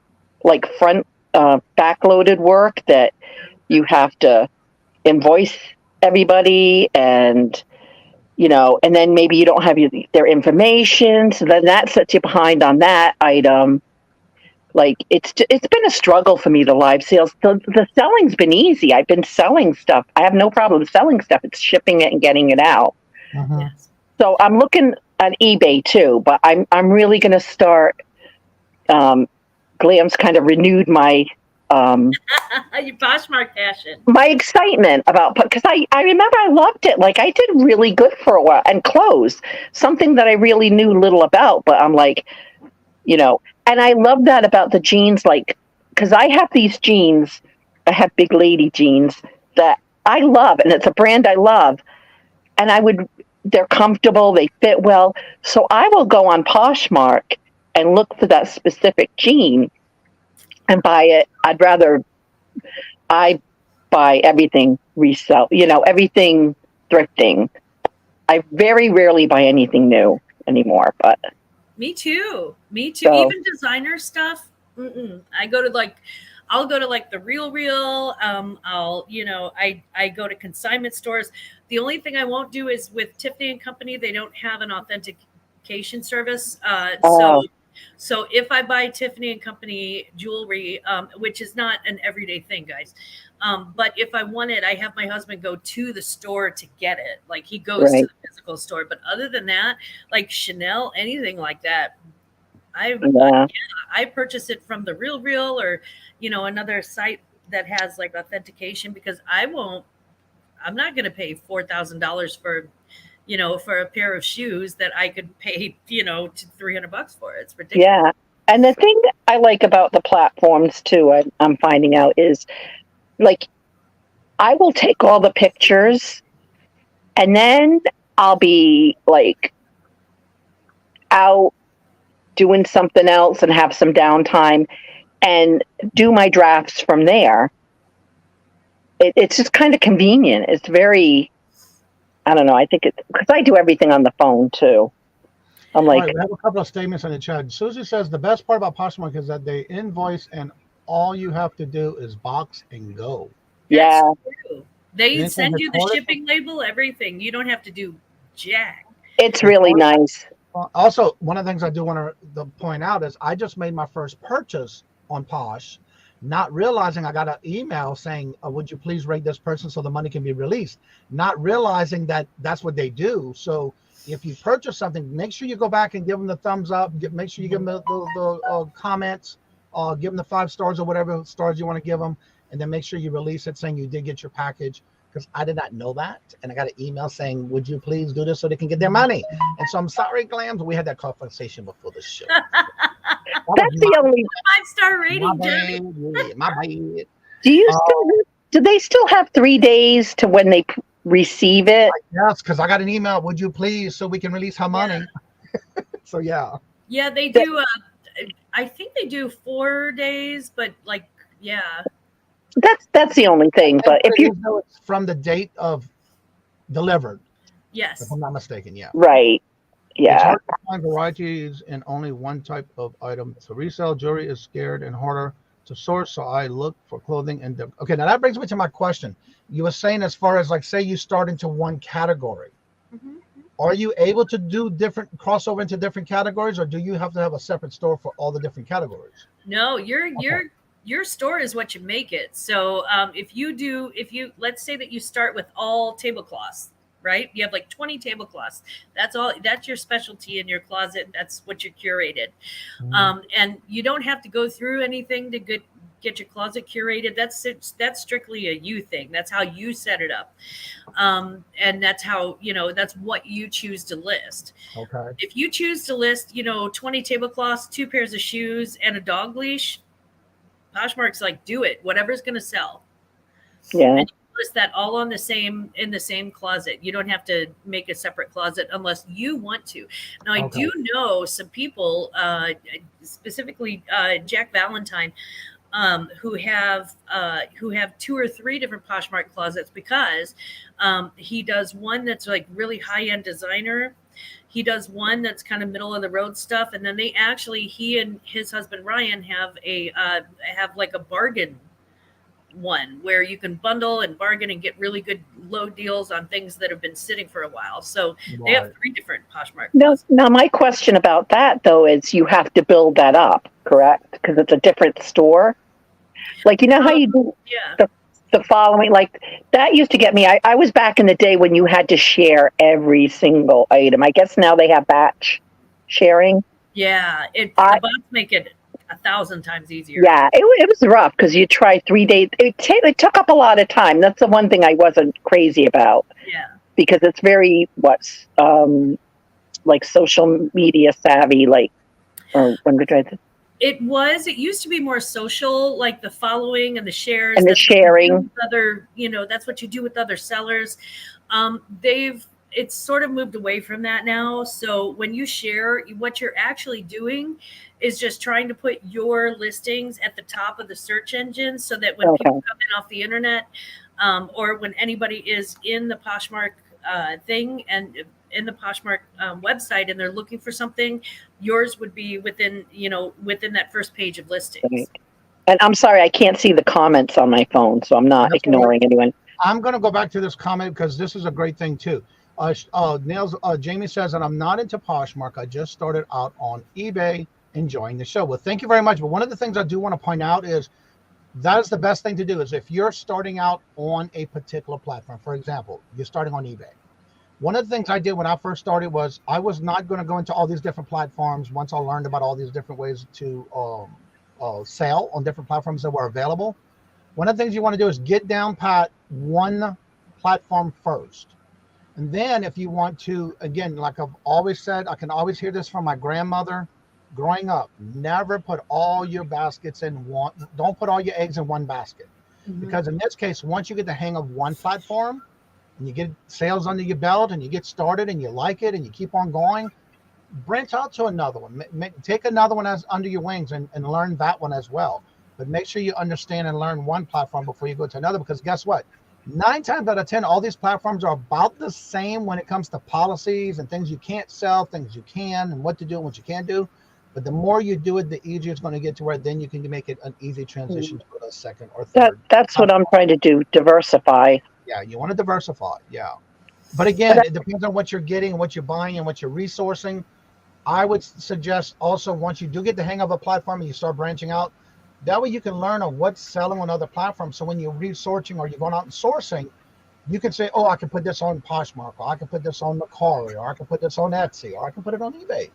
like front backloaded work that you have to invoice everybody, and and then maybe you don't have their information, so then that sets you behind on that item. Like it's been a struggle for me, the live sales. The selling's been easy. I've been selling stuff. I have no problem selling stuff. It's shipping it and getting it out. Yes. So I'm looking at eBay too, but I'm really going to start. Glam's kind of renewed my your Poshmark passion. My excitement about, because I remember I loved it. Like I did really good for a while, and clothes, something that I really knew little about, but I'm like, and I love that about the jeans, like, because I have these jeans, I have big lady jeans that I love, and it's a brand I love, and they're comfortable, they fit well, so I will go on Poshmark and look for that specific jean and buy it. I buy everything resell, everything thrifting. I very rarely buy anything new anymore, but. Me too. So, even designer stuff. I go to I'll go to like the Real. I go to consignment stores. The only thing I won't do is with Tiffany and Company. They don't have an authentication service. So if I buy Tiffany and Company jewelry, which is not an everyday thing, guys, but if I want it, I have my husband go to the store to get it. Like he goes to the physical store. But other than that, like Chanel, anything like that, I purchase it from the Real or, another site that has like authentication, because I'm not going to pay $4,000 for a pair of shoes that I could pay, $300 for. It's ridiculous. Yeah. And the thing I like about the platforms too, I'm finding out, is like, I will take all the pictures and then I'll be like out doing something else and have some downtime and do my drafts from there. It's just kind of convenient. It's very, I don't know. I think it's because I do everything on the phone too. I'm like, we have a couple of statements in the chat. Susie says the best part about Poshmark is that they invoice and all you have to do is box and go. Yeah. True. They send you the shipping label, everything. You don't have to do jack. It's really nice. Also, one of the things I do want to point out is I just made my first purchase on Posh, not realizing I got an email saying, would you please rate this person so the money can be released? Not realizing that that's what they do. So if you purchase something, make sure you go back and give them the thumbs up. Make sure you give them the comments, give them the 5 stars or whatever stars you want to give them. And then make sure you release it saying you did get your package, because I did not know that. And I got an email saying, would you please do this so they can get their money? And so I'm sorry, Glams, we had that conversation before the show. That's the only 5-star rating, Johnny. My bad. Do they still have 3 days to when they receive it? Yes, because I got an email, would you please, so we can release her money. So yeah. Yeah, they do. I think they do 4 days, but like, yeah. That's the only thing. But if you know it's from the date of delivered. Yes. If I'm not mistaken, yeah. Right. Yeah. It's hard to find varieties in only one type of item. To resell, jewelry is scared and harder to source, so I look for clothing and okay, now that brings me to my question. You were saying, as far as like, say you start into one category, are you able to do different crossover into different categories, or do you have to have a separate store for all the different categories? No, your store is what you make it. So if you let's say that you start with all tablecloths, right? You have like 20 tablecloths. That's your specialty in your closet. That's what you curated. And you don't have to go through anything to get your closet curated. That's strictly a you thing. That's how you set it up. And that's how, that's what you choose to list. Okay. If you choose to list, 20 tablecloths, 2 pairs of shoes, and a dog leash, Poshmark's like, do it, whatever's going to sell. Yeah. And you list that all in the same closet. You don't have to make a separate closet unless you want to. Now, I do know some people, specifically Jack Valentine, who have 2 or 3 different Poshmark closets, because he does one that's like really high-end designer. He does one that's kind of middle of the road stuff, and then he and his husband Ryan have like a bargain one where you can bundle and bargain and get really good low deals on things that have been sitting for a while. So they have 3 different Poshmark. Now my question about that though is you have to build that up, correct? Because it's a different store. Like, how you do the following, like that used to get me. I was back in the day when you had to share every single item. I guess now they have batch sharing. Yeah, the bots make it 1,000 times easier. Yeah, it was rough because you try 3 days. It took up a lot of time. That's the one thing I wasn't crazy about. Yeah, because it's very like social media savvy. Like, It used to be more social, like the following and the shares and the sharing. That's what you do with other sellers. It's sort of moved away from that now. So when you share, what you're actually doing is just trying to put your listings at the top of the search engine, so that when people come in off the internet, or when anybody is in the Poshmark thing and in the Poshmark website and they're looking for something, yours would be within that first page of listings. Right. And I'm sorry, I can't see the comments on my phone, so I'm not ignoring anyone. I'm going to go back to this comment because this is a great thing too. Jamie says, and I'm not into Poshmark. I just started out on eBay, enjoying the show. Well, thank you very much. But one of the things I do want to point out is that is the best thing to do is if you're starting out on a particular platform. For example, you're starting on eBay. One of the things I did when I first started was I was not going to go into all these different platforms. Once I learned about all these different ways to sell on different platforms that were available, one of the things you want to do is get down pat one platform first. And then if you want to, again, like I've always said, I can always hear this from my grandmother growing up, never put all your baskets in one, don't put all your eggs in one basket. Because in this case, once you get the hang of one platform, and you get sales under your belt and you get started and you like it and you keep on going, branch out to another one. Take another one as under your wings and learn that one as well. But make sure you understand and learn one platform before you go to another, because guess what? 9 times out of 10, all these platforms are about the same when it comes to policies and things you can't sell, things you can, and what to do and what you can't do. But the more you do it, the easier it's going to get to where then you can make it an easy transition to a second or third. That's what I'm trying to do, diversify. Yeah, you want to diversify. Yeah. But again, it depends on what you're getting, what you're buying, and what you're resourcing. I would suggest also, once you do get the hang of a platform and you start branching out, that way you can learn on what's selling on other platforms. So when you're researching or you're going out and sourcing, you can say, oh, I can put this on Poshmark, or I can put this on Mercari, or I can put this on Etsy, or I can put it on eBay,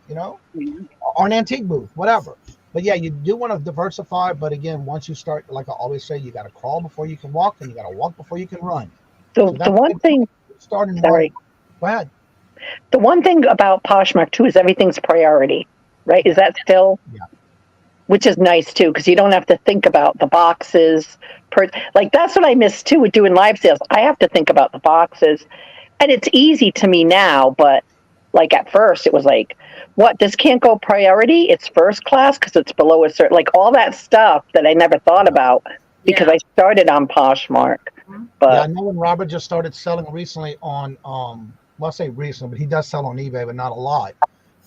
or an antique booth, whatever. But yeah, you do want to diversify. But again, once you start, like I always say, you got to crawl before you can walk, and you got to walk before you can run. So the one thing, starting. Sorry. Go ahead. The one thing about Poshmark too is everything's priority, right? Is that still? Yeah. Which is nice too, because you don't have to think about the boxes. Like that's what I miss too with doing live sales. I have to think about the boxes, and it's easy to me now. But like at first, it was like, what? This can't go priority. It's first class because it's below a certain, like all that stuff that I never thought about because I started on Poshmark. But yeah, I know when Robert just started selling recently on, well, I say recently, but he does sell on eBay, but not a lot.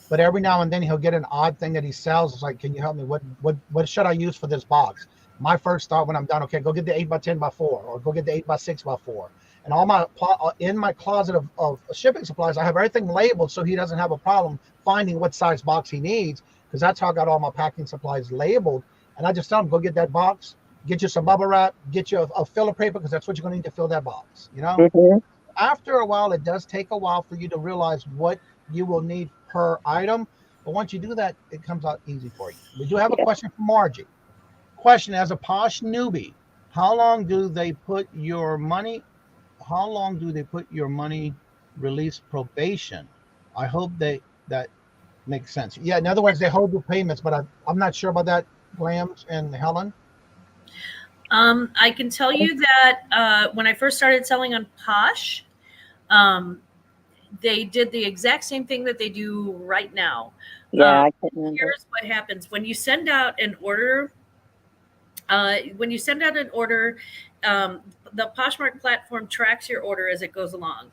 But every now and then he'll get an odd thing that he sells. It's like, can you help me? What should I use for this box? My first thought when I'm done, okay, go get the 8x10x4, or go get the 8x6x4. And all my in my closet of shipping supplies, I have everything labeled so he doesn't have a problem finding what size box he needs, because that's how I got all my packing supplies labeled. And I just tell him, go get that box, get you some bubble wrap, get you a filler paper, because that's what you're going to need to fill that box. After a while, it does take a while for you to realize what you will need per item. But once you do that, it comes out easy for you. We do have a question from Margie. Question: as a posh newbie, how long do they put your money release probation? I hope that makes sense. Yeah, in other words, they hold the payments, but I'm not sure about that, Glammaz and Helen. I can tell you that when I first started selling on Posh, they did the exact same thing that they do right now. Yeah, I can't remember. Here's what happens when you send out an order. The Poshmark platform tracks your order as it goes along.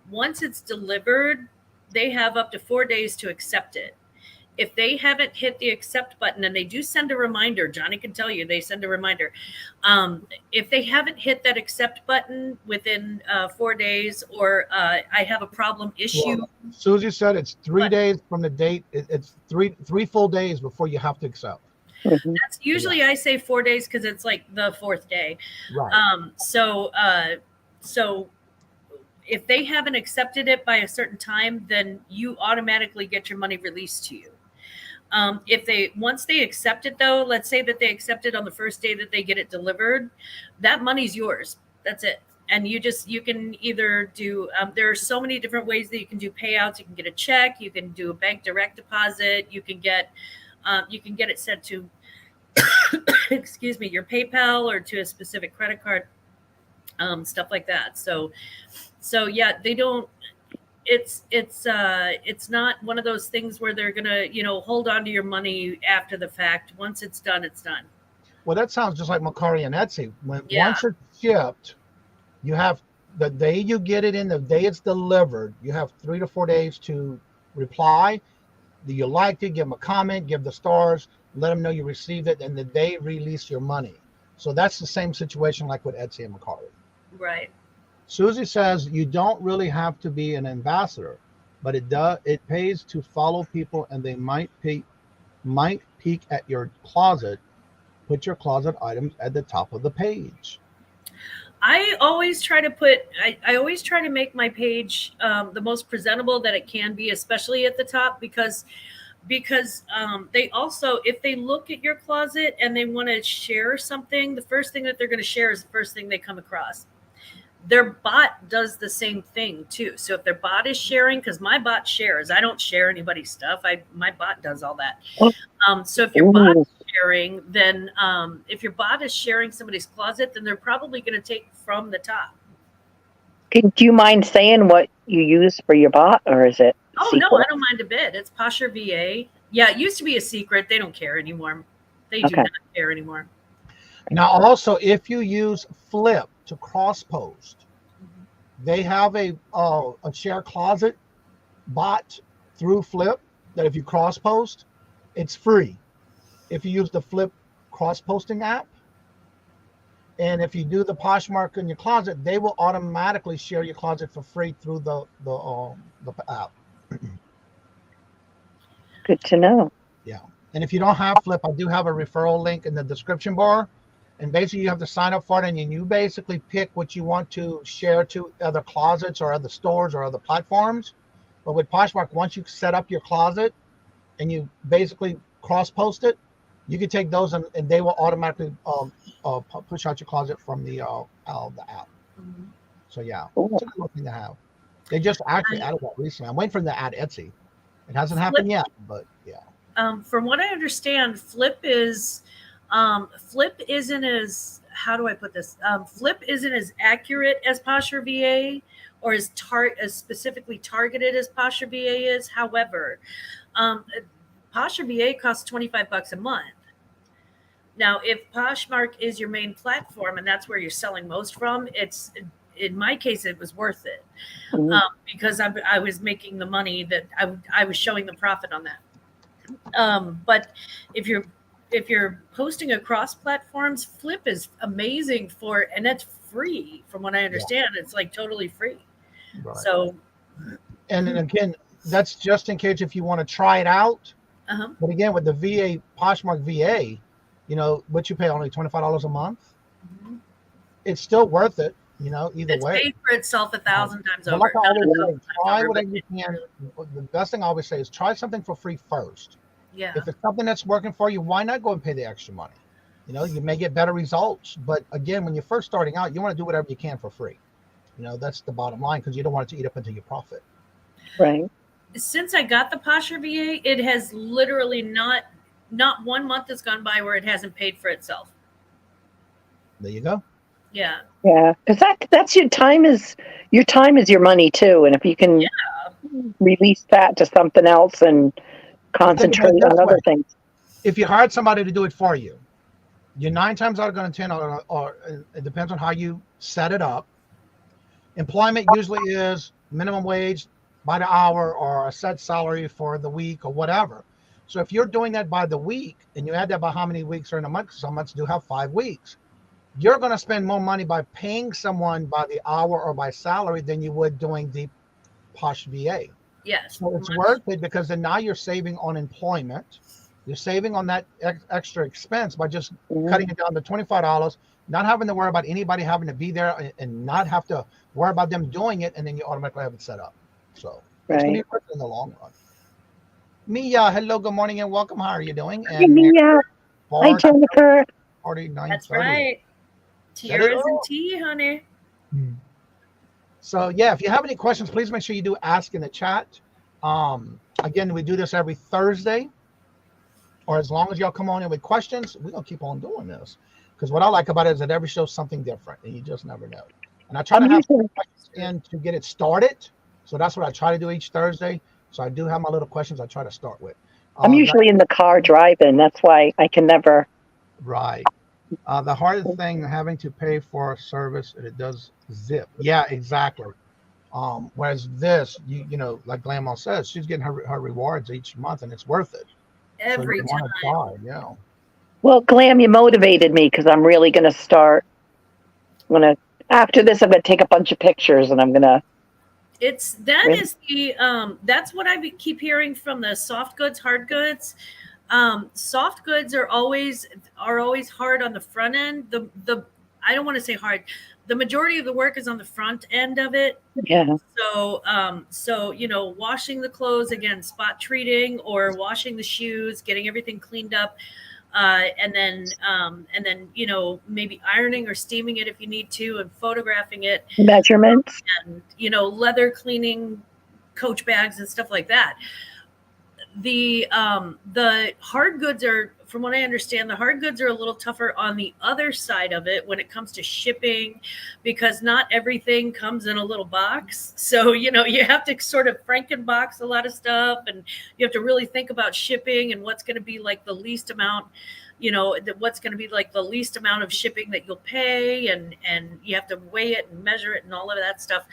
Once it's delivered, they have up to 4 days to accept it. If they haven't hit the accept button, and they do send a reminder, Johnny can tell you, they send a reminder. If they haven't hit that accept button within 4 days, or I have a problem issue. Well, Susie said it's 3 days from the date. It's three full days before you have to accept. That's usually, I say 4 days because it's like the 4th day. Right. So if they haven't accepted it by a certain time, then you automatically get your money released to you. Once they accept it though, let's say that they accept it on the first day that they get it delivered, that money's yours. That's it. And you can either do, there are so many different ways that you can do payouts. You can get a check, you can do a bank direct deposit, you can get it sent to, excuse me, your PayPal or to a specific credit card, stuff like that. So yeah, they don't, it's not one of those things where they're going to, hold on to your money after the fact. Once it's done, it's done. Well, that sounds just like Mercari and Etsy. Once it's shipped, you have the day you get it in, the day it's delivered, you have 3 to 4 days to reply. Do you like it? Give them a comment, give the stars, let them know you received it, and then they release your money. So that's the same situation like with Etsy and Mercari. Right. Susie says you don't really have to be an ambassador, but it pays to follow people, and they might peek at your closet. Put your closet items at the top of the page. I always try to I always try to make my page the most presentable that it can be, especially at the top, because they also, if they look at your closet and they want to share something, the first thing that they're going to share is the first thing they come across. Their bot does the same thing too. So if their bot is sharing, because my bot shares, I don't share anybody's stuff. My bot does all that. So if your bot is sharing, then if your bot is sharing somebody's closet, then they're probably going to take from the top. Do you mind saying what you use for your bot, or is it? Oh, secret? no, I don't mind a bit. It's Posher VA. Yeah, it used to be a secret. They don't care anymore. They do not care anymore. Now, also, if you use Flip to cross post, they have a share closet bot through Flip that if you cross post, it's free. If you use the Flip cross posting app, and if you do the Poshmark in your closet, they will automatically share your closet for free through the app. Good to know. Yeah. And if you don't have Flip, I do have a referral link in the description bar. And basically you have to sign up for it, and you basically pick what you want to share to other closets or other stores or other platforms. But with Poshmark, once you set up your closet and you basically cross post it, you can take those and they will automatically push out your closet from the app. So yeah, it's a good thing to have. They just actually added that recently. I'm waiting for them to add Etsy. It hasn't happened yet, but yeah. From what I understand, Flip isn't as, how do I put this? Flip isn't as accurate as Posher VA or as specifically targeted as Posher VA is. However, Posher VA costs $25 a month. Now, if Poshmark is your main platform and that's where you're selling most from, in my case, it was worth it because I was making the money that I was showing the profit on that. But if you're posting across platforms, Flip is amazing and that's free. From what I understand, it's like totally free. Right. So, and then again, that's just in case if you want to try it out. But again, with the VA Poshmark VA, what you pay only $25 a month. It's still worth it. Either way. It's paid for itself 1,000 times over. Like I always say, try whatever you can. The best thing I always say is try something for free first. Yeah. If it's something that's working for you, why not go and pay the extra money? You may get better results. But again, when you're first starting out, you want to do whatever you can for free. That's the bottom line, because you don't want it to eat up into your profit. Right. Since I got the Posher VA, it has literally not 1 month has gone by where it hasn't paid for itself. There you go. Yeah. Yeah, because that's your time is your money too, and if you can release that to something else and concentrate on other things. If you hired somebody to do it for you, you're 9 times out of 10, or it depends on how you set it up. Employment usually is minimum wage by the hour or a set salary for the week or whatever. So if you're doing that by the week and you add that by how many weeks are in a month, some months do have 5 weeks, you're going to spend more money by paying someone by the hour or by salary than you would doing the Posh VA. Yes. So it's worth it, because then now you're saving on employment. You're saving on that extra expense by just cutting it down to $25, not having to worry about anybody having to be there and not have to worry about them doing it, and then you automatically have it set up. So it's going to be worth it in the long run. Mia, hello, good morning, and welcome. How are you doing? Hi, Mia. Hi, Jennifer. That's right. Tears and tea, honey. So yeah, if you have any questions, please make sure you do ask in the chat. Again, we do this every Thursday, or as long as y'all come on in with questions, we're gonna keep on doing this. Because what I like about it is that every show's something different, and you just never know. And I try to have questions in to get it started. So that's what I try to do each Thursday. So I do have my little questions I try to start with. I'm usually in the car driving. That's why I can never. Right. The hardest thing, having to pay for a service, and it does zip. Yeah, exactly. Whereas this, like Glammaz says, she's getting her rewards each month, and it's worth it. Every time. Yeah. Well, Glam, you motivated me, because I'm really going to start. After this, I'm going to take a bunch of pictures, and I'm going to. That's what I keep hearing from the soft goods, hard goods. Soft goods are always hard on the front end. I don't want to say hard. The majority of the work is on the front end of it. Yeah. So you know, washing the clothes again, spot treating or washing the shoes, getting everything cleaned up, and then you know, maybe ironing or steaming it if you need to, and photographing it. Measurements. And you know, leather cleaning, Coach bags and stuff like that. The hard goods are, from what I understand, the hard goods are a little tougher on the other side of it when it comes to shipping, because not everything comes in a little box. So, you know, you have to sort of Frankenbox a lot of stuff, and you have to really think about shipping and what's going to be like the least amount, you know, what's going to be like the least amount of shipping that you'll pay, and you have to weigh it and measure it and all of that stuff.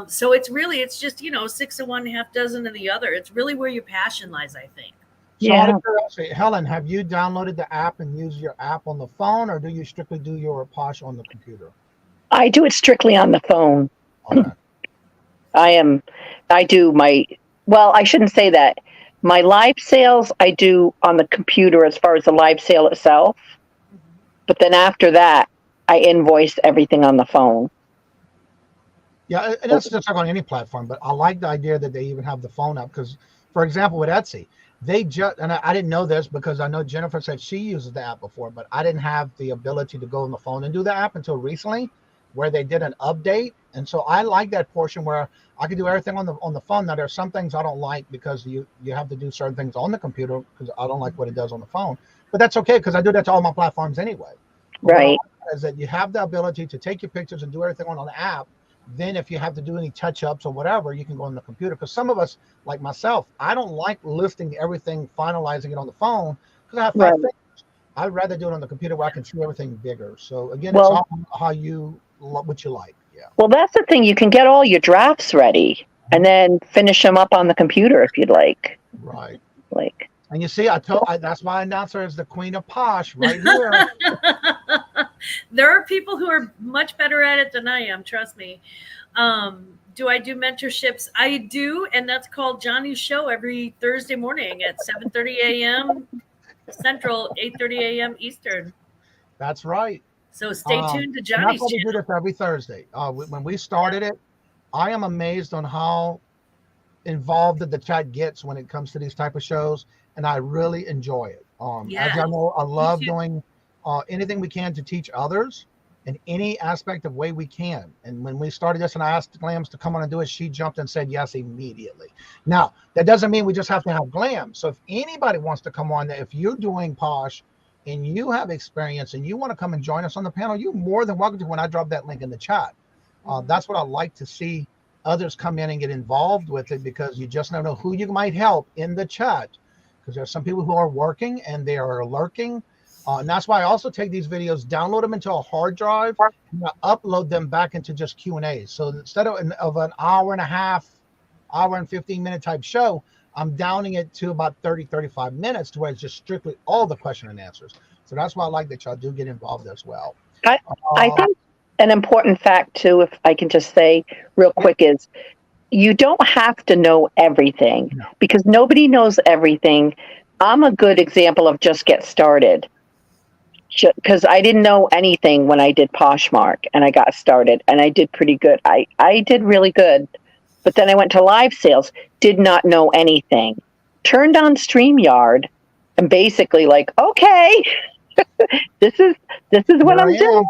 So it's just, you know, 6 of one, half dozen of the other. It's really where your passion lies, I think. So out of curiosity, Helen, have you downloaded the app and used your app on the phone, or do you strictly do your Posh on the computer? I do it strictly on the phone. Okay. I do my, well, I shouldn't say that. My live sales I do on the computer as far as the live sale itself. But then after that, I invoice everything on the phone. Yeah, and that's just like on any platform, but I like the idea that they even have the phone app, because, for example, with Etsy, they just, and I didn't know this because I know Jennifer said she uses the app before, but I didn't have the ability to go on the phone and do the app until recently, where they did an update. And so I like that portion where I could do everything on the phone. Now, there's some things I don't like because you have to do certain things on the computer because I don't like what it does on the phone. But that's okay, because I do that to all my platforms anyway. Right. Is that you have the ability to take your pictures and do everything on the app. Then if you have to do any touch-ups or whatever, you can go on the computer. Because some of us, like myself, I don't like listing everything, finalizing it on the phone, because I have five fingers. I'd rather do it on the computer where I can see everything bigger. So again, it's all how you, what you like. Yeah. Well, that's the thing. You can get all your drafts ready and then finish them up on the computer if you'd like. Right. Like. And you see, that's why I announce her as the Queen of Posh right here. There are people who are much better at it than I am, trust me. Do I do mentorships? I do, and that's called Johnny's Show every Thursday morning at 7:30 a.m. Central, 8:30 a.m. Eastern. That's right. So stay tuned to Johnny's channel. We channel. do this every Thursday. When we started it, I am amazed on how involved the chat gets when it comes to these type of shows, and I really enjoy it. As y'all know, I love doing anything we can to teach others in any aspect of way we can. And when we started this and I asked Glammaz to come on and do it, she jumped and said yes immediately. Now, that doesn't mean we just have to have Glam. So if anybody wants to come on, if you're doing Posh and you have experience and you want to come and join us on the panel, you're more than welcome to when I drop that link in the chat. That's what I like to see others come in and get involved with it, because you just never know who you might help in the chat, because there's some people who are working and they are lurking. And that's why I also take these videos, download them into a hard drive, and I upload them back into just Q&As. So instead of an hour and a half, hour and 15-minute type show, I'm downing it to about 30, 35 minutes to where it's just strictly all the question and answers. So that's why I like that y'all do get involved as well. I think an important fact, too, if I can just say real quick, is you don't have to know everything, because nobody knows everything. I'm a good example of just get started, because I didn't know anything when I did Poshmark and I got started, and I did pretty good. I did really good. But then I went to live sales, did not know anything, turned on StreamYard, and basically like, okay, this is what I'm doing.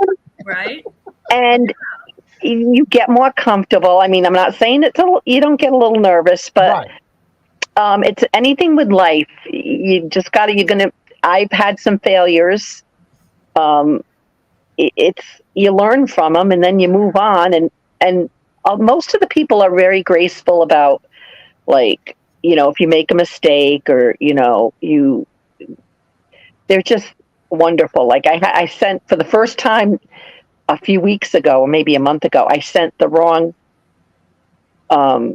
Right. And you get more comfortable. I mean, I'm not saying you don't get a little nervous, but it's anything with life. You just I've had some failures. You learn from them and then you move on. And most of the people are very graceful about, like, you know, if you make a mistake or, you know, they're just wonderful. Like I sent for the first time a few weeks ago, or maybe a month ago, I sent the wrong item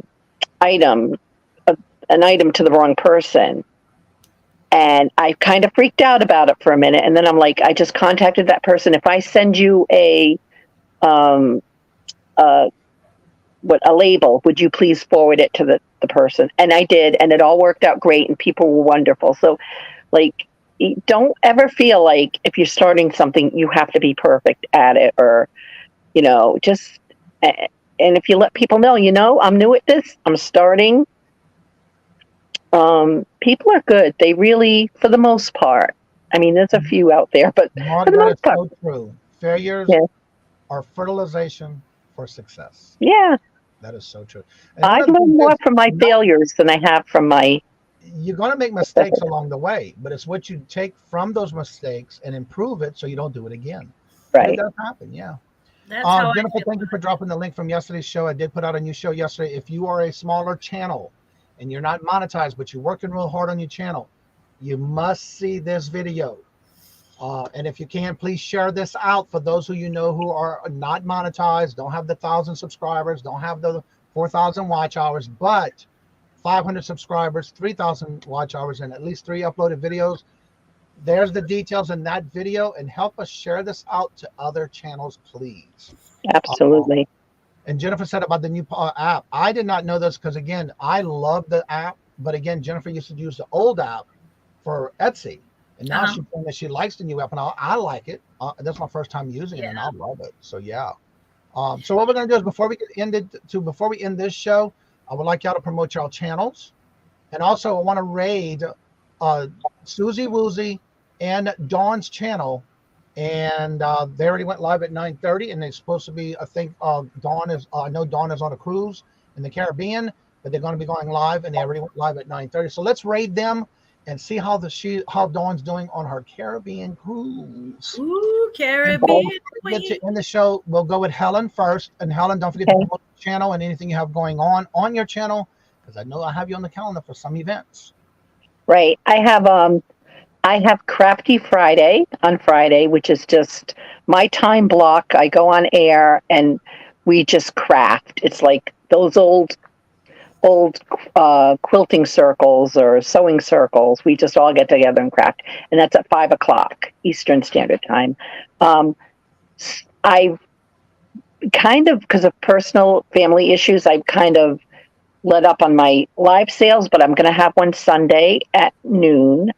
to the wrong person. And I kind of freaked out about it for a minute. And then I'm like, I just contacted that person. If I send you a label, would you please forward it to the person? And I did, and it all worked out great, and people were wonderful. So, like, don't ever feel like if you're starting something, you have to be perfect at it, or, just, and if you let people know, I'm new at this, I'm starting, people are good. They really, for the most part, I mean, there's a few out there, but for the That is most part, so true. Failures are fertilization for success. yeah. That is so true. And I've learned more from my failures than I have from my. You're going to make mistakes along the way, but it's what you take from those mistakes and improve it so you don't do it again. Right. It does happen, yeah. That's how Jennifer, thank you for dropping the link from yesterday's show. I did put out a new show yesterday. If you are a smaller channel and you're not monetized, but you're working real hard on your channel, you must see this video. And if you can, please share this out for those who who are not monetized, don't have the 1,000 subscribers, don't have the 4,000 watch hours, but 500 subscribers, 3,000 watch hours, and at least 3 uploaded videos. There's the details in that video, and help us share this out to other channels, please. Absolutely. And Jennifer said about the new app. I did not know this because, again, I love the app. But again, Jennifer used to use the old app for Etsy. And now she's saying that she likes the new app, and I like it. That's my first time using it, and I love it. So, yeah. So what we're going to do is before we end this show, I would like y'all to promote y'all channels. And also, I want to raid Susie Woozy and Dawn's channel. And they already went live at 9:30, and they're supposed to be, I think, Dawn is on a cruise in the Caribbean, but they're going to be going live, and they already went live at 9:30. So let's raid them and see how Dawn's doing on her Caribbean cruise. Ooh, Caribbean Get to end the show. We'll go with Helen first. And Helen, don't forget to promote the channel and anything you have going on your channel, because I know I have you on the calendar for some events. Right. I have Crafty Friday on Friday, which is just my time block. I go on air and we just craft. It's like those old quilting circles or sewing circles. We just all get together and craft, and that's at 5:00 Eastern Standard Time. I kind of, because of personal family issues, I've kind of let up on my live sales, but I'm going to have one Sunday at noon,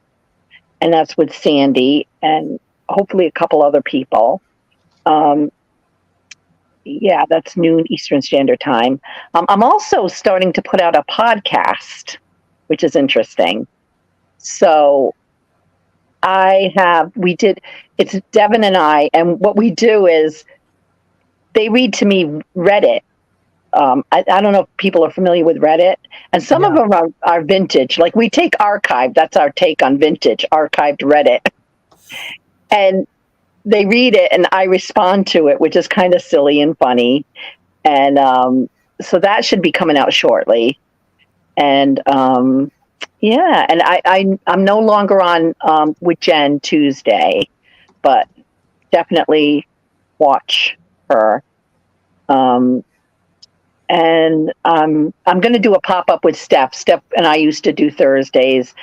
and that's with Sandy and hopefully a couple other people. Yeah, that's noon Eastern Standard Time. I'm also starting to put out a podcast, which is interesting. So it's Devin and I, and what we do is they read to me Reddit. I don't know if people are familiar with Reddit, and some of them are vintage. Like we take archived, that's our take on vintage, archived Reddit. And they read it and I respond to it, which is kind of silly and funny. And so that should be coming out shortly. And and I'm no longer on with Jen Tuesday, but definitely watch her. And I'm going to do a pop-up with Steph. Steph and I used to do Thursdays.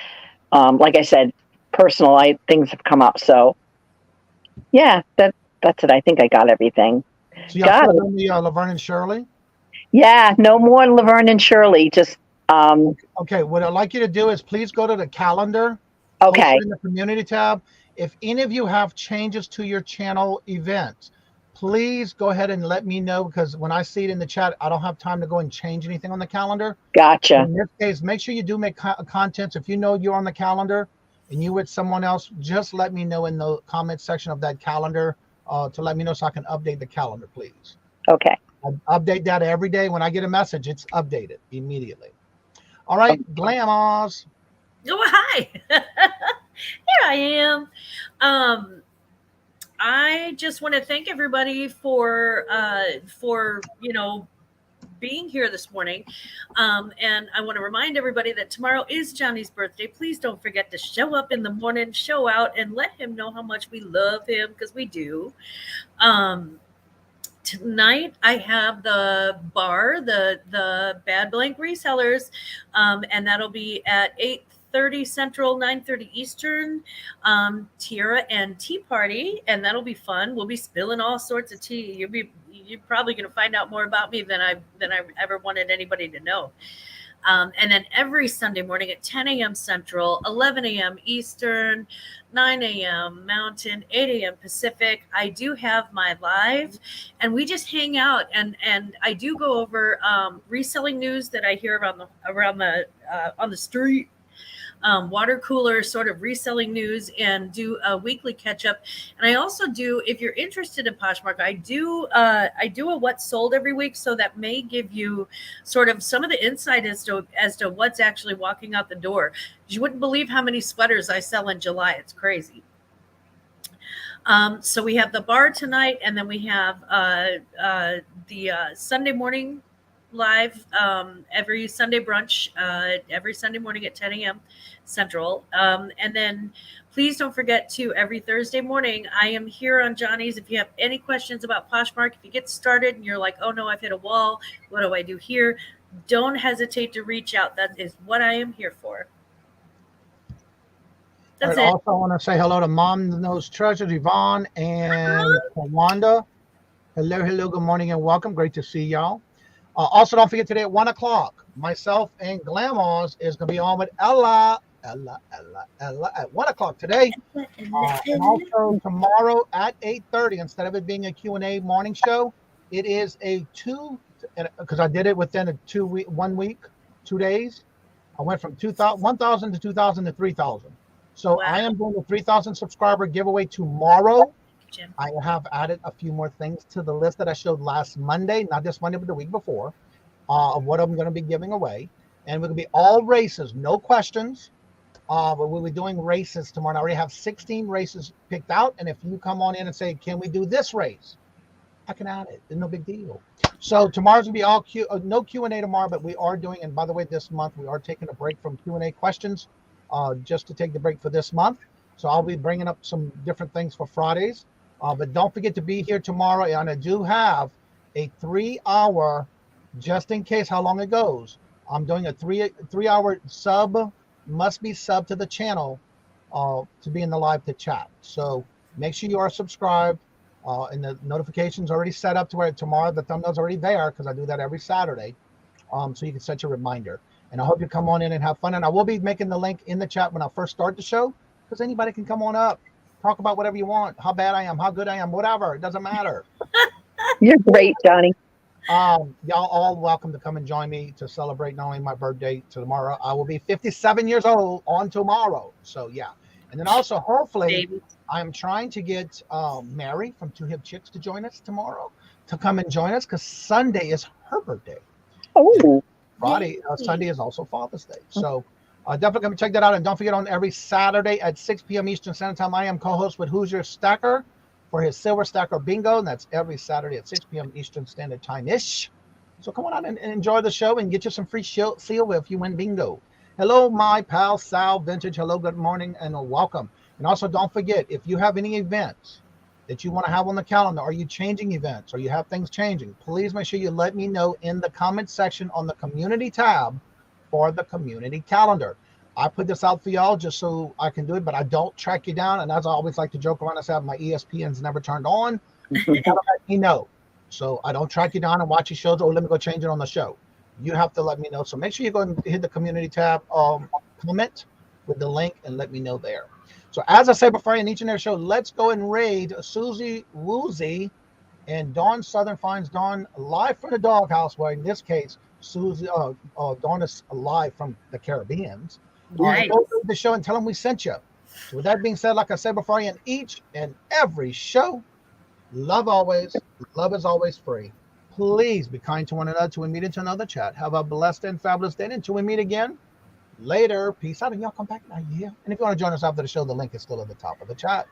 Like I said, personal things have come up. So, yeah, that's it. I think I got everything. So y'all still doing the Laverne and Shirley? Yeah, no more Laverne and Shirley. Just okay. What I'd like you to do is please go to the calendar. Okay. In the community tab. If any of you have changes to your channel events, please go ahead and let me know, because when I see it in the chat, I don't have time to go and change anything on the calendar. Gotcha. In this case, make sure you do make contents. If you know you're on the calendar and you with someone else, just let me know in the comment section of that calendar to let me know so I can update the calendar, please. Okay. I update that every day. When I get a message, it's updated immediately. All right, Glammaz. Oh, hi. Here I am. I just want to thank everybody for being here this morning. And I want to remind everybody that tomorrow is Johnny's birthday. Please don't forget to show up in the morning, show out, and let him know how much we love him, because we do. Tonight I have the bar, the Bad Blank Resellers, and that'll be at 8:30 Central, 9:30 Eastern, Tierra and Tea Party, and that'll be fun. We'll be spilling all sorts of tea. You're probably going to find out more about me than I ever wanted anybody to know. And then every Sunday morning at 10 a.m. Central, 11 a.m. Eastern, 9 a.m. Mountain, 8 a.m. Pacific, I do have my live, and we just hang out, and I do go over reselling news that I hear on the street, water cooler sort of reselling news, and do a weekly catch up. And I also do, if you're interested in Poshmark, I do a what's sold every week, so that may give you sort of some of the insight as to what's actually walking out the door. You wouldn't believe how many sweaters I sell in July. It's crazy. So we have the bar tonight, and then we have the Sunday morning live, every Sunday brunch, every Sunday morning at 10 a.m. Central. And then please don't forget to, every Thursday morning, I am here on Johnny's. If you have any questions about Poshmark, if you get started and you're like, oh no, I've hit a wall, what do I do here? Don't hesitate to reach out. That is what I am here for. That's it. Also, I want to say hello to Mom Knows Treasures, Yvonne and Wanda. Hello, good morning and welcome. Great to see y'all. Also, don't forget today at 1 o'clock, myself and Glammaz is going to be on with Ella at 1 o'clock today. And also tomorrow at 8:30, instead of it being a Q&A morning show, it is a because I did it within 1 week, 2 days. I went from 1,000 to 2,000 to 3,000. So wow. I am doing the 3,000 subscriber giveaway tomorrow. Jim. I have added a few more things to the list that I showed last Monday, not this Monday, but the week before, of what I'm going to be giving away. And we're going to be all races, no questions. But we'll be doing races tomorrow. I already have 16 races picked out. And if you come on in and say, can we do this race? I can add it. It's no big deal. So tomorrow's going to be all no Q&A tomorrow, but we are doing, and by the way, this month we are taking a break from Q&A questions just to take the break for this month. So I'll be bringing up some different things for Fridays. But don't forget to be here tomorrow. And I do have a 3-hour, just in case how long it goes. I'm doing a 3-hour must be sub to the channel to be in the live to chat. So make sure you are subscribed, and the notifications already set up to where tomorrow the thumbnail's already there, because I do that every Saturday. So you can set your reminder. And I hope you come on in and have fun. And I will be making the link in the chat when I first start the show, because anybody can come on up. Talk about whatever you want, how bad I am, how good I am, whatever. It doesn't matter. You're great, Johnny. Y'all all welcome to come and join me to celebrate not only my birthday tomorrow. I will be 57 years old on tomorrow. So, yeah. And then also, hopefully, I'm trying to get Mary from Two Hip Chicks to join us tomorrow, to come and join us, because Sunday is her birthday. Oh. Friday, Sunday is also Father's Day. So, definitely come check that out. And don't forget, on every Saturday at 6 p.m. Eastern Standard Time, I am co-host with Who's Your Stacker for his Silver Stacker Bingo. And that's every Saturday at 6 p.m. Eastern Standard Time-ish. So come on out and enjoy the show and get you some free silver if you win bingo. Hello, my pal Sal Vintage. Hello, good morning, and welcome. And also, don't forget, if you have any events that you want to have on the calendar, are you changing events, or you have things changing, please make sure you let me know in the comment section on the community tab for the community calendar. I put this out for y'all just so I can do it, but I don't track you down. And as I always like to joke around, I say my ESPN's never turned on. You gotta let me know. So I don't track you down and watch your shows. Oh, let me go change it on the show. You have to let me know. So make sure you go and hit the community tab, comment with the link, and let me know there. So as I say before in each and every show, let's go and raid Susie Woozy and Dawn Southern Finds Dawn live from the doghouse, where in this case, Susie, Dawn is live from the Caribbean. Nice. Go to the show and tell them we sent you. So with that being said, like I said before, in each and every show, love always, love is always free. Please be kind to one another till we meet into another chat. Have a blessed and fabulous day. Until we meet again, later. Peace out. And y'all come back now. Yeah. And if you want to join us after the show, the link is still at the top of the chat.